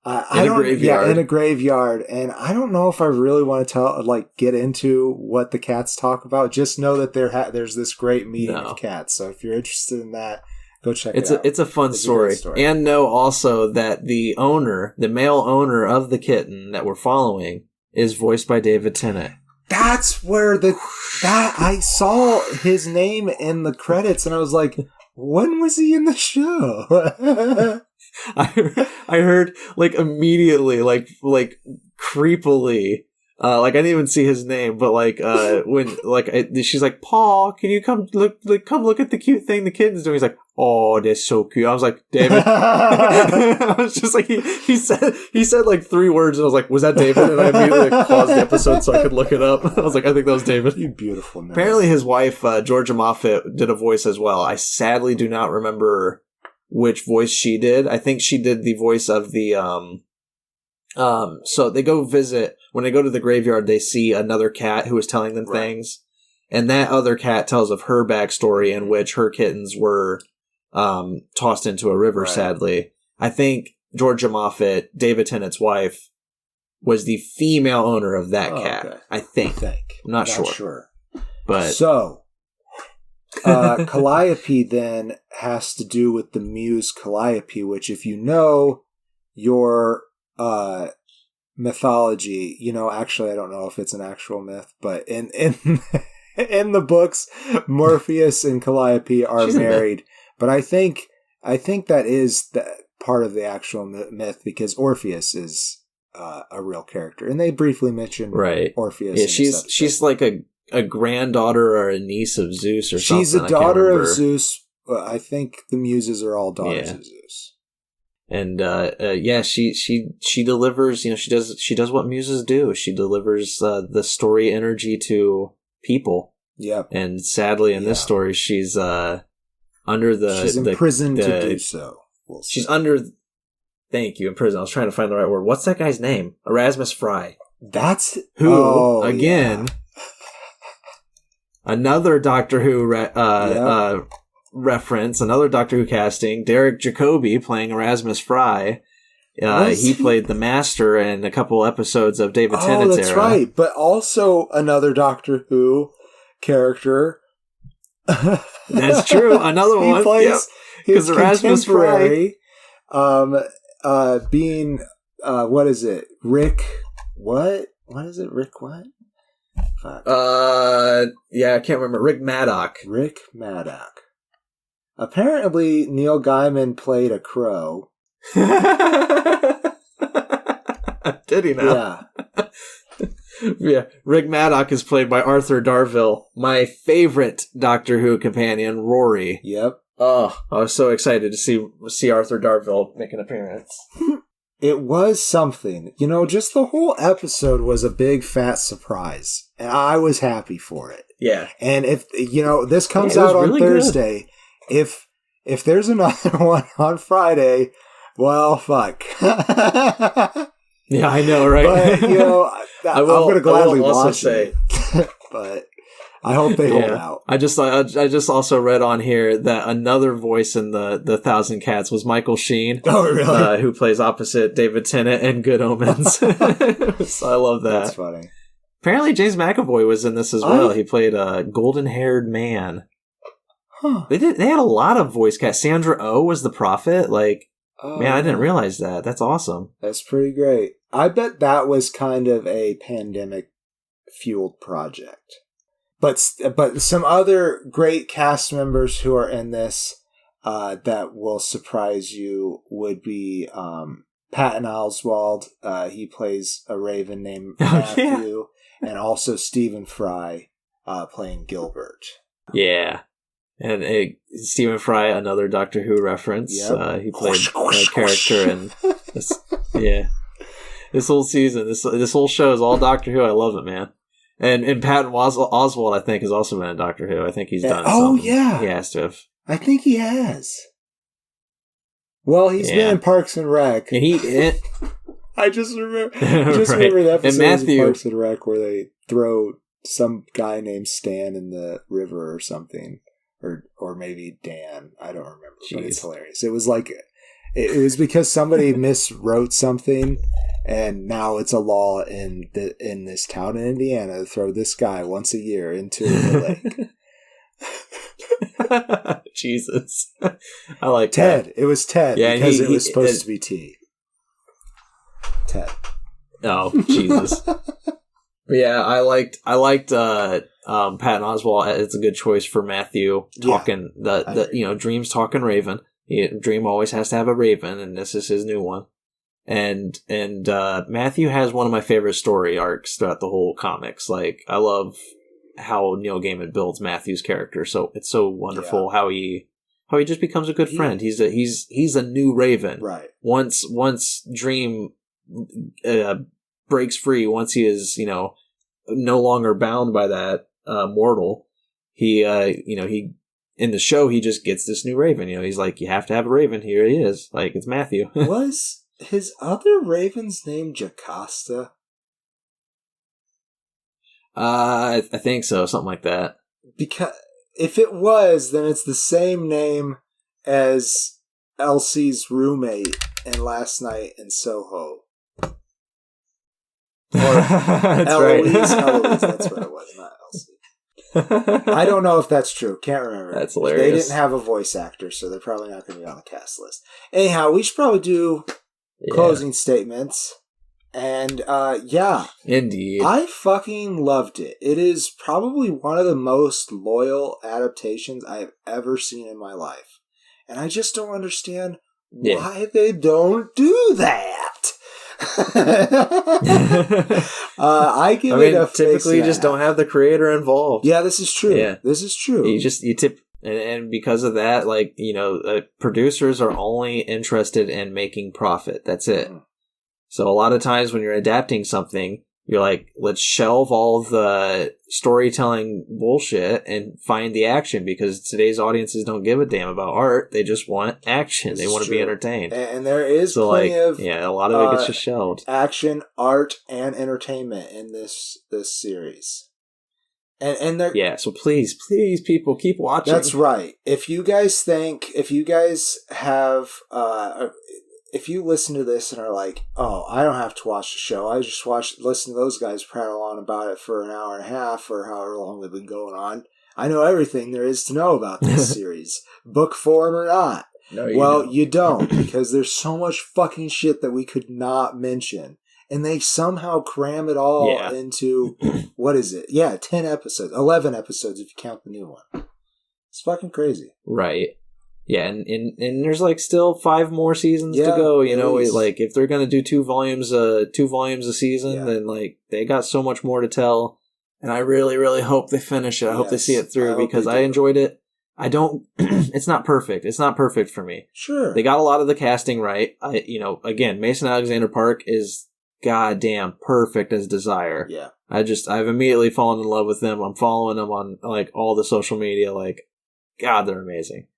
in a graveyard. And I don't know if I really want to get into what the cats talk about. Just know that there's this great meeting of cats. So if you're interested in that, go check it out. It's a fun story. And know also that the male owner of the kitten that we're following is voiced by David Tennant. That's where I saw his name in the credits, and I was like, when was he in the show? I heard like immedely, like creepily, like I didn't even see his name, but like when she's like, Paul, can you come look at the cute thing the kitten's doing? He's like, oh, that's so cute. I was like, David. I was just like, he said like 3 words, and I was like, was that David? And I immediately paused the episode so I could look it up. I was like, I think that was David. You beautiful man. Apparently his wife Georgia Moffat did a voice as well. I sadly do not remember which voice she did. I think she did the voice of the so they go visit, when they go to the graveyard, they see another cat who is telling them things, and that other cat tells of her backstory in which her kittens were tossed into a river, sadly. I think Georgia Moffat, David Tennant's wife, was the female owner of that cat. Okay. I think. I'm not sure. But so Calliope then has to do with the muse Calliope, which, if you know your mythology, actually I don't know if it's an actual myth, but in in the books, Morpheus and Calliope are married. But I think that is part of the actual myth, because Orpheus is a real character, and they briefly mention Orpheus. Yeah, she's like a granddaughter or a niece of Zeus or something. She's a daughter of Zeus. I think the muses are all daughters of Zeus. And she delivers. She does what muses do. She delivers the story energy to people. Yep. And sadly, in this story, she's under the. She's imprisoned to do so. She's under. Thank you, in prison. I was trying to find the right word. What's that guy's name? Erasmus Fry. That's who again. Yeah. Another Doctor Who reference, another Doctor Who casting, Derek Jacobi playing Erasmus Fry. He played the Master in a couple episodes of David Tennant's era. That's right. But also another Doctor Who character. That's true. Another one. He plays his Erasmus Fry, being what is it? Rick, what? What is it? Rick what? Fuck. Yeah, I can't remember. Rick Maddock. Rick Maddock. Apparently, Neil Gaiman played a crow. Did he now? Yeah. Yeah, Rick Maddock is played by Arthur Darvill, my favorite Doctor Who companion, Rory. Yep. Oh, I was so excited to see Arthur Darvill make an appearance. It was something. You know, just the whole episode was a big fat surprise. And I was happy for it. Yeah. And if, you know, this comes out on really Thursday, if there's another one on Friday, well, fuck. Yeah, I know, right? But, you know, I'm going to gladly watch it. But I hope they hold out. I just also read on here that another voice in the Thousand Cats was Michael Sheen. Oh, really? Who plays opposite David Tennant in Good Omens. So I love that. That's funny. Apparently James McAvoy was in this as well. He played a golden-haired man. Huh. They had a lot of voice cast. Sandra Oh was the prophet. Like, man, I didn't realize that. That's awesome. That's pretty great. I bet that was kind of a pandemic-fueled project. But some other great cast members who are in this that will surprise you would be Patton Oswalt. He plays a raven named Matthew. And also Stephen Fry playing Gilbert. Yeah. And Stephen Fry, another Doctor Who reference. Yep. He played a character in this. Yeah. This whole season, this whole show is all Doctor Who. I love it, man. And Patton Oswalt, I think, has also been in Doctor Who. I think he's done something. Yeah. He has to have. I think he has. Well, he's been in Parks and Rec. And I just remember the episode of Parks and Rec where they throw some guy named Stan in the river or something. Or maybe Dan. I don't remember. Jeez. But it's hilarious. It was like... It was because somebody miswrote something, and now it's a law in this town in Indiana to throw this guy once a year into the lake. Jesus. I like Ted. that. It was Ted because it was supposed to be T. Ted. Oh, Jesus. But yeah, I liked Patton Oswalt. It's a good choice for Matthew talking Dream's talking Raven. Dream always has to have a raven, and this is his new one. And Matthew has one of my favorite story arcs throughout the whole comics. Like, I love how Neil Gaiman builds Matthew's character. So it's so wonderful how he just becomes a good friend. He's a new Raven. Right. Once Dream breaks free, once he is no longer bound by that mortal, he in the show, he just gets this new Raven. He's like, you have to have a Raven. Here he is. Like, it's Matthew. Was his other Raven's name Jocasta? I think so. Something like that. Because if it was, then it's the same name as Elsie's roommate in Last Night in Soho. Or that's Eloise. right. Eloise, that's what it was, not Elsie. I don't know if that's true. Can't remember. That's hilarious. They didn't have a voice actor, so they're probably not going to be on the cast list. Anyhow, we should probably do closing statements. And, Indeed. I fucking loved it. It is probably one of the most loyal adaptations I have ever seen in my life. And I just don't understand why they don't do that. I give it a typically you just don't have the creator involved. Yeah, this is true. Yeah. This is true. You tip, and because of that, producers are only interested in making profit. That's it. So a lot of times when you're adapting something, you're like, let's shelve all the storytelling bullshit and find the action, because today's audiences don't give a damn about art. They just want action. They want to be entertained. And there is plenty of... Yeah, a lot of it gets just shelved. Action, art, and entertainment in this series. And they're... Yeah, so please, people, keep watching. That's right. If you guys have... if you listen to this and are like, oh, I don't have to watch the show, I just listen to those guys prattle on about it for an hour and a half or however long they've been going on, I know everything there is to know about this series, book form or not. No, you well, don't. you don't, because there's so much fucking shit that we could not mention. And they somehow cram it all into, what is it? Yeah, 10 episodes. 11 episodes if you count the new one. It's fucking crazy. Right. Yeah, and there's like still 5 more seasons to go. You know, like if they're gonna do 2 volumes a season, then like they got so much more to tell. And I really, really hope they finish it. I hope they see it through because I enjoyed it. I don't. It's not perfect. It's not perfect for me. Sure, they got a lot of the casting right. Again, Mason Alexander Park is goddamn perfect as Desire. Yeah, I've immediately fallen in love with them. I'm following them on like all the social media. Like, God, they're amazing.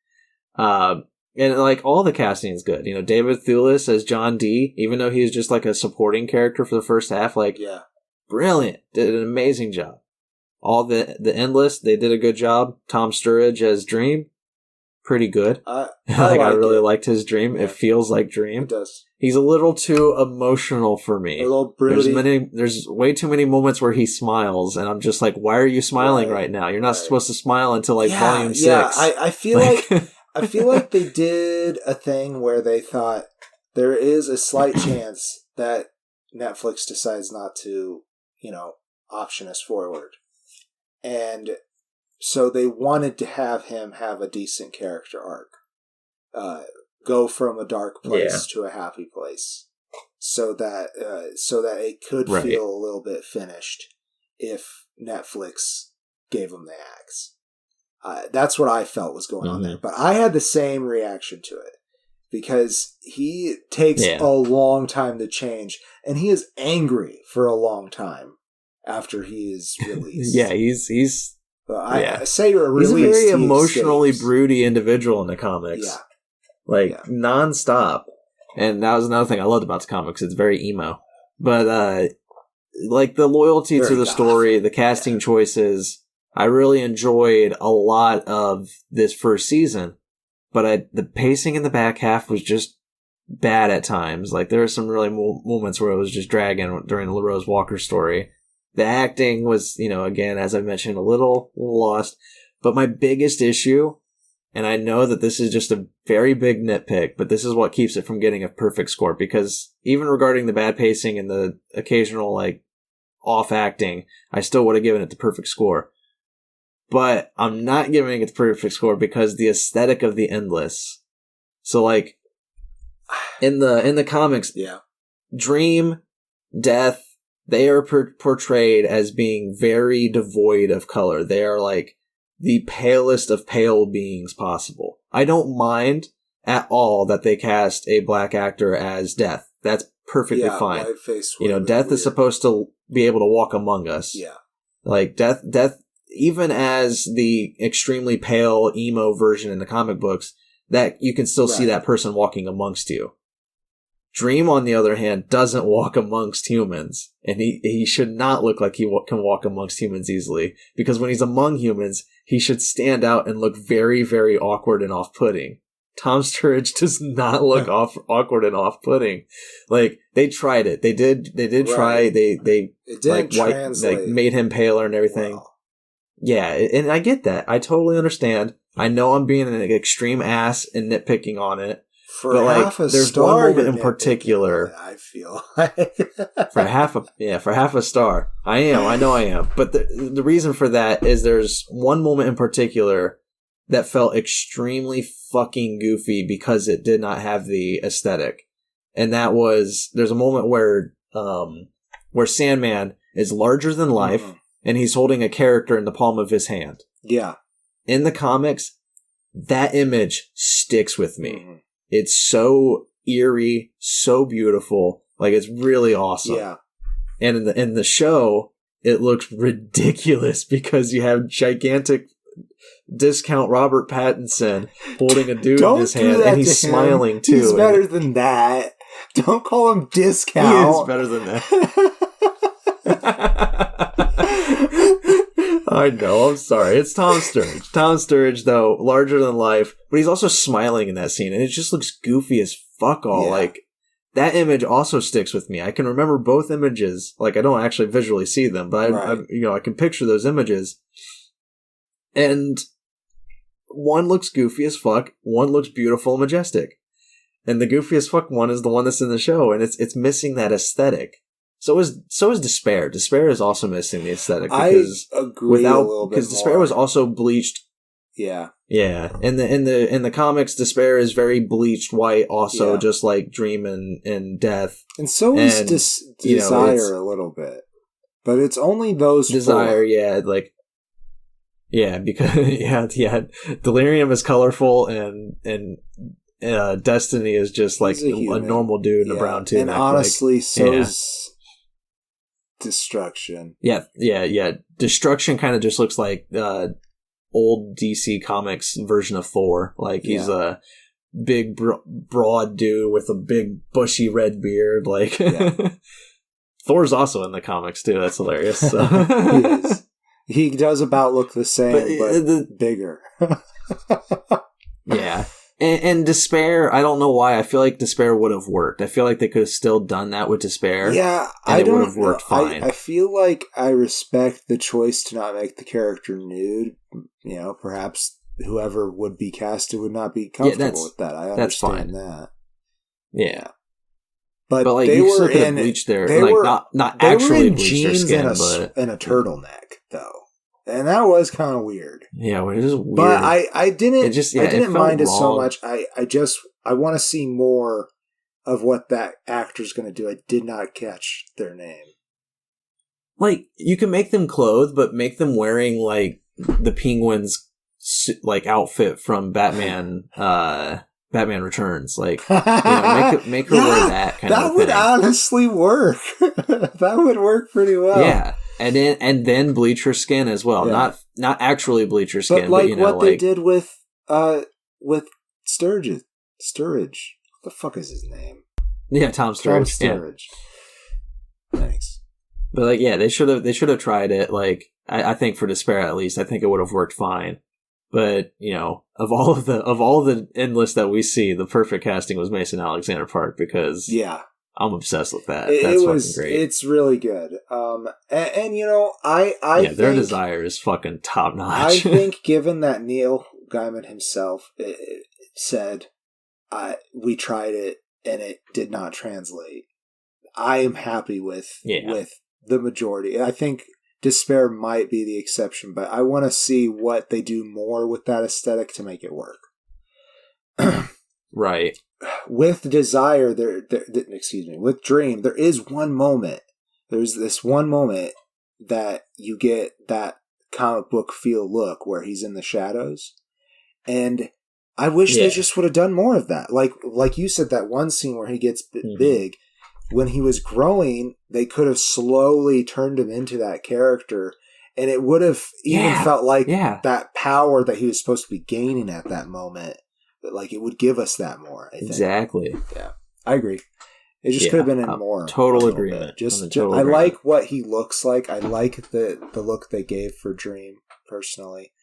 And like all the casting is good. You know, David Thewlis as John D, even though he was just like a supporting character for the first half, like brilliant. Did an amazing job. All the Endless, they did a good job. Tom Sturridge as Dream, pretty good. I really liked his Dream. Yeah. It feels like Dream. It does. He's a little too emotional for me. A little broody. There's way too many moments where he smiles, and I'm just like, why are you smiling right now? You're not supposed to smile until like volume 6. Yeah, I feel like I feel like they did a thing where they thought there is a slight chance that Netflix decides not to, option us forward. And so they wanted to have him have a decent character arc. Go from a dark place to a happy place. So that it could feel a little bit finished if Netflix gave him the axe. That's what I felt was going on there. But I had the same reaction to it because he takes a long time to change, and he is angry for a long time after he is released. He's I say released. He's a very emotionally broody individual in the comics. Yeah. Nonstop. And that was another thing I loved about the comics. It's very emo. But like the loyalty to the story, the casting choices, I really enjoyed a lot of this first season, but the pacing in the back half was just bad at times. Like there were some really moments where it was just dragging during the Rose Walker story. The acting was, again, as I mentioned, a little lost. But my biggest issue, and I know that this is just a very big nitpick, but this is what keeps it from getting a perfect score, because even regarding the bad pacing and the occasional off acting, I still would have given it the perfect score. But I'm not giving it the perfect score because the aesthetic of the Endless. So in the comics, Dream, Death, they are portrayed as being very devoid of color. They are like the palest of pale beings possible. I don't mind at all that they cast a black actor as Death. That's perfectly fine. Death is supposed to be able to walk among us. Yeah. Like Death, even as the extremely pale emo version in the comic books, that you can still see that person walking amongst you. Dream, on the other hand, doesn't walk amongst humans, and he should not look like he can walk amongst humans easily, because when he's among humans, he should stand out and look very, very awkward and off-putting. Tom Sturridge does not look awkward and off-putting. Like, they tried it. They did try. They it didn't translate. Made him paler and everything. Wow. Yeah, and I get that. I totally understand. I know I'm being an extreme ass and nitpicking on it. For half a there's star, one moment in particular. I feel for half a star. I know I am. But the reason for that is there's one moment in particular that felt extremely fucking goofy because it did not have the aesthetic, and that was there's a moment where Sandman is larger than life, and he's holding a character in the palm of his hand. Yeah. In the comics, that image sticks with me. Mm-hmm. It's so eerie, so beautiful. Like, it's really awesome. Yeah. And in the show, it looks ridiculous because you have gigantic discount Robert Pattinson holding a dude in his hand, and he's smiling too. He's better than that. Don't call him discount. He is better than that. I know, I'm sorry. It's Tom Sturridge. Tom Sturridge, though, larger than life, but he's also smiling in that scene, and it just looks goofy as fuck all. Yeah. Like, that image also sticks with me. I can remember both images. Like, I don't actually visually see them, but I can picture those images. And one looks goofy as fuck, one looks beautiful and majestic. And the goofy as fuck one is the one that's in the show, and it's missing that aesthetic. So is Despair. Despair is also missing the aesthetic because I agree a little bit because Despair was also bleached. Yeah. Yeah. In the comics, Despair is very bleached white, also just like Dream and Death. And so is Desire a little bit. But it's only those Desire, four. yeah, like because Delirium is colorful and Destiny is just like a normal dude in a brown tunic. And honestly, is Destruction. Yeah. Destruction kind of just looks like old DC Comics version of Thor. Like he's a big, broad dude with a big, bushy red beard. Like Thor's also in the comics too. That's hilarious. So. He is. He does about look the same, but bigger. Yeah. And Despair, I don't know why. I feel like Despair would have worked. I feel like they could have still done that with Despair. Yeah, it would have worked fine. I feel like I respect the choice to not make the character nude. You know, perhaps whoever would be casted would not be comfortable with that. I understand that. Yeah. But like, they were in bleached their, they like, were not actually in bleached their jeans skin, and a turtleneck though. And that was kind of weird. Yeah, it is weird. But I didn't mind it so much. I want to see more of what that actor's going to do. I did not catch their name. Like, you can make them clothed, but make them wearing, like, the Penguin's, like, outfit from Batman Returns. Like, make her wear that kind of thing. That would honestly work. That would work pretty well. Yeah. And then bleach her skin as well. Yeah. Not actually bleach her skin, but what they did with Sturridge. What the fuck is his name? Yeah, Tom Sturridge. Tom Sturridge. Yeah. Thanks. But like, yeah, they should have tried it. Like, I think for Despair at least, I think it would have worked fine. But of all the endless that we see, the perfect casting was Mason Alexander Park because I'm obsessed with that. That's fucking great. It's really good. I think their Desire is fucking top notch. I think given that Neil Gaiman himself said, we tried it and it did not translate, I am happy with the majority. I think Despair might be the exception, but I want to see what they do more with that aesthetic to make it work. Right. With Desire, with Dream, there is one moment. There's this one moment that you get that comic book feel look where he's in the shadows. And I wish they just would have done more of that. Like you said, that one scene where he gets big. When he was growing, they could have slowly turned him into that character. And it would have even felt like that power that he was supposed to be gaining at that moment. Like, it would give us that more, I think. Exactly. Yeah. I agree. It just could have been in more. Total agreement. I like what he looks like. I like the look they gave for Dream, personally.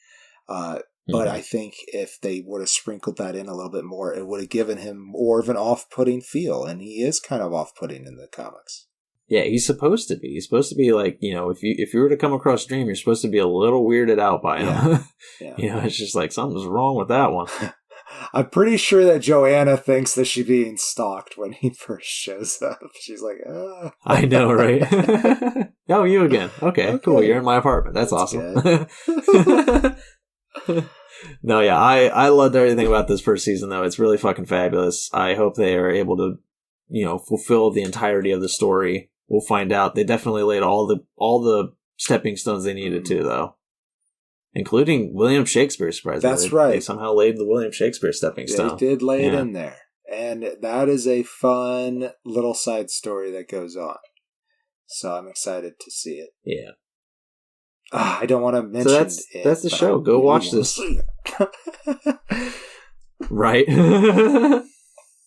But I think if they would have sprinkled that in a little bit more, it would have given him more of an off-putting feel. And he is kind of off-putting in the comics. Yeah, he's supposed to be. He's supposed to be like, if you were to come across Dream, you're supposed to be a little weirded out by him. Yeah. It's just like, something's wrong with that one. I'm pretty sure that Joanna thinks that she's being stalked when he first shows up. She's like, ah. I know, right? Oh, you again. Okay, cool. You're in my apartment. That's awesome. No, yeah, I loved everything about this first season, though. It's really fucking fabulous. I hope they are able to, fulfill the entirety of the story. We'll find out. They definitely laid all the stepping stones they needed to, though. Including William Shakespeare, surprisingly. That's right. They somehow laid the William Shakespeare stepping stone. They did lay it in there. And that is a fun little side story that goes on. So I'm excited to see it. Yeah. I don't want to mention it. That's the show. Go watch this. Right.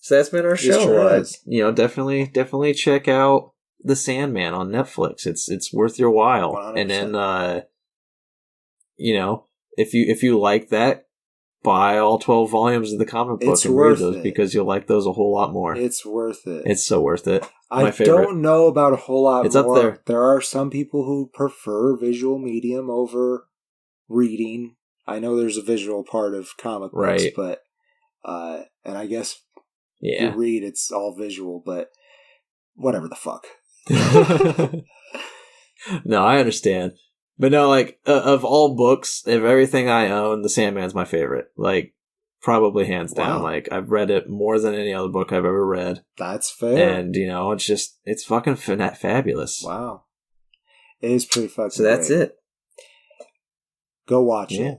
So that's been our show. Sure definitely check out The Sandman on Netflix. It's worth your while. 100%. And then if you like that, buy all 12 volumes of the comic book and read those because you'll like those a whole lot more. It's worth it. It's so worth it. I don't know about a whole lot more. It's up there. There are some people who prefer visual medium over reading. I know there's a visual part of comic books, but and I guess you read, it's all visual, but whatever the fuck. No, I understand. But no, like, of all books, of everything I own, The Sandman's my favorite. Like, probably hands down. Like, I've read it more than any other book I've ever read. That's fair. And, you know, it's fucking fabulous. Wow. It is pretty fucking So that's great. it. Go watch it.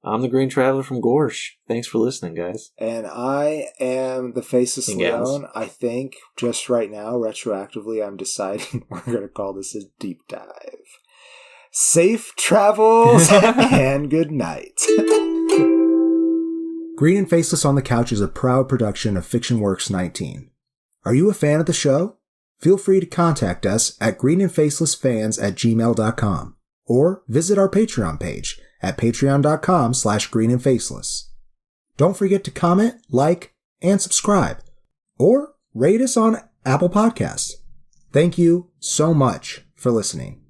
I'm the Green Traveler from Gorsh. Thanks for listening, guys. And I am the Faceless Leon. I think just right now, retroactively, I'm deciding we're going to call this a deep dive. Safe travels and good night. Green and Faceless on the Couch is a proud production of FictionWorks 19. Are you a fan of the show? Feel free to contact us at greenandfacelessfans@gmail.com or visit our Patreon page at patreon.com/greenandfaceless. Don't forget to comment, like, and subscribe, or rate us on Apple Podcasts. Thank you so much for listening.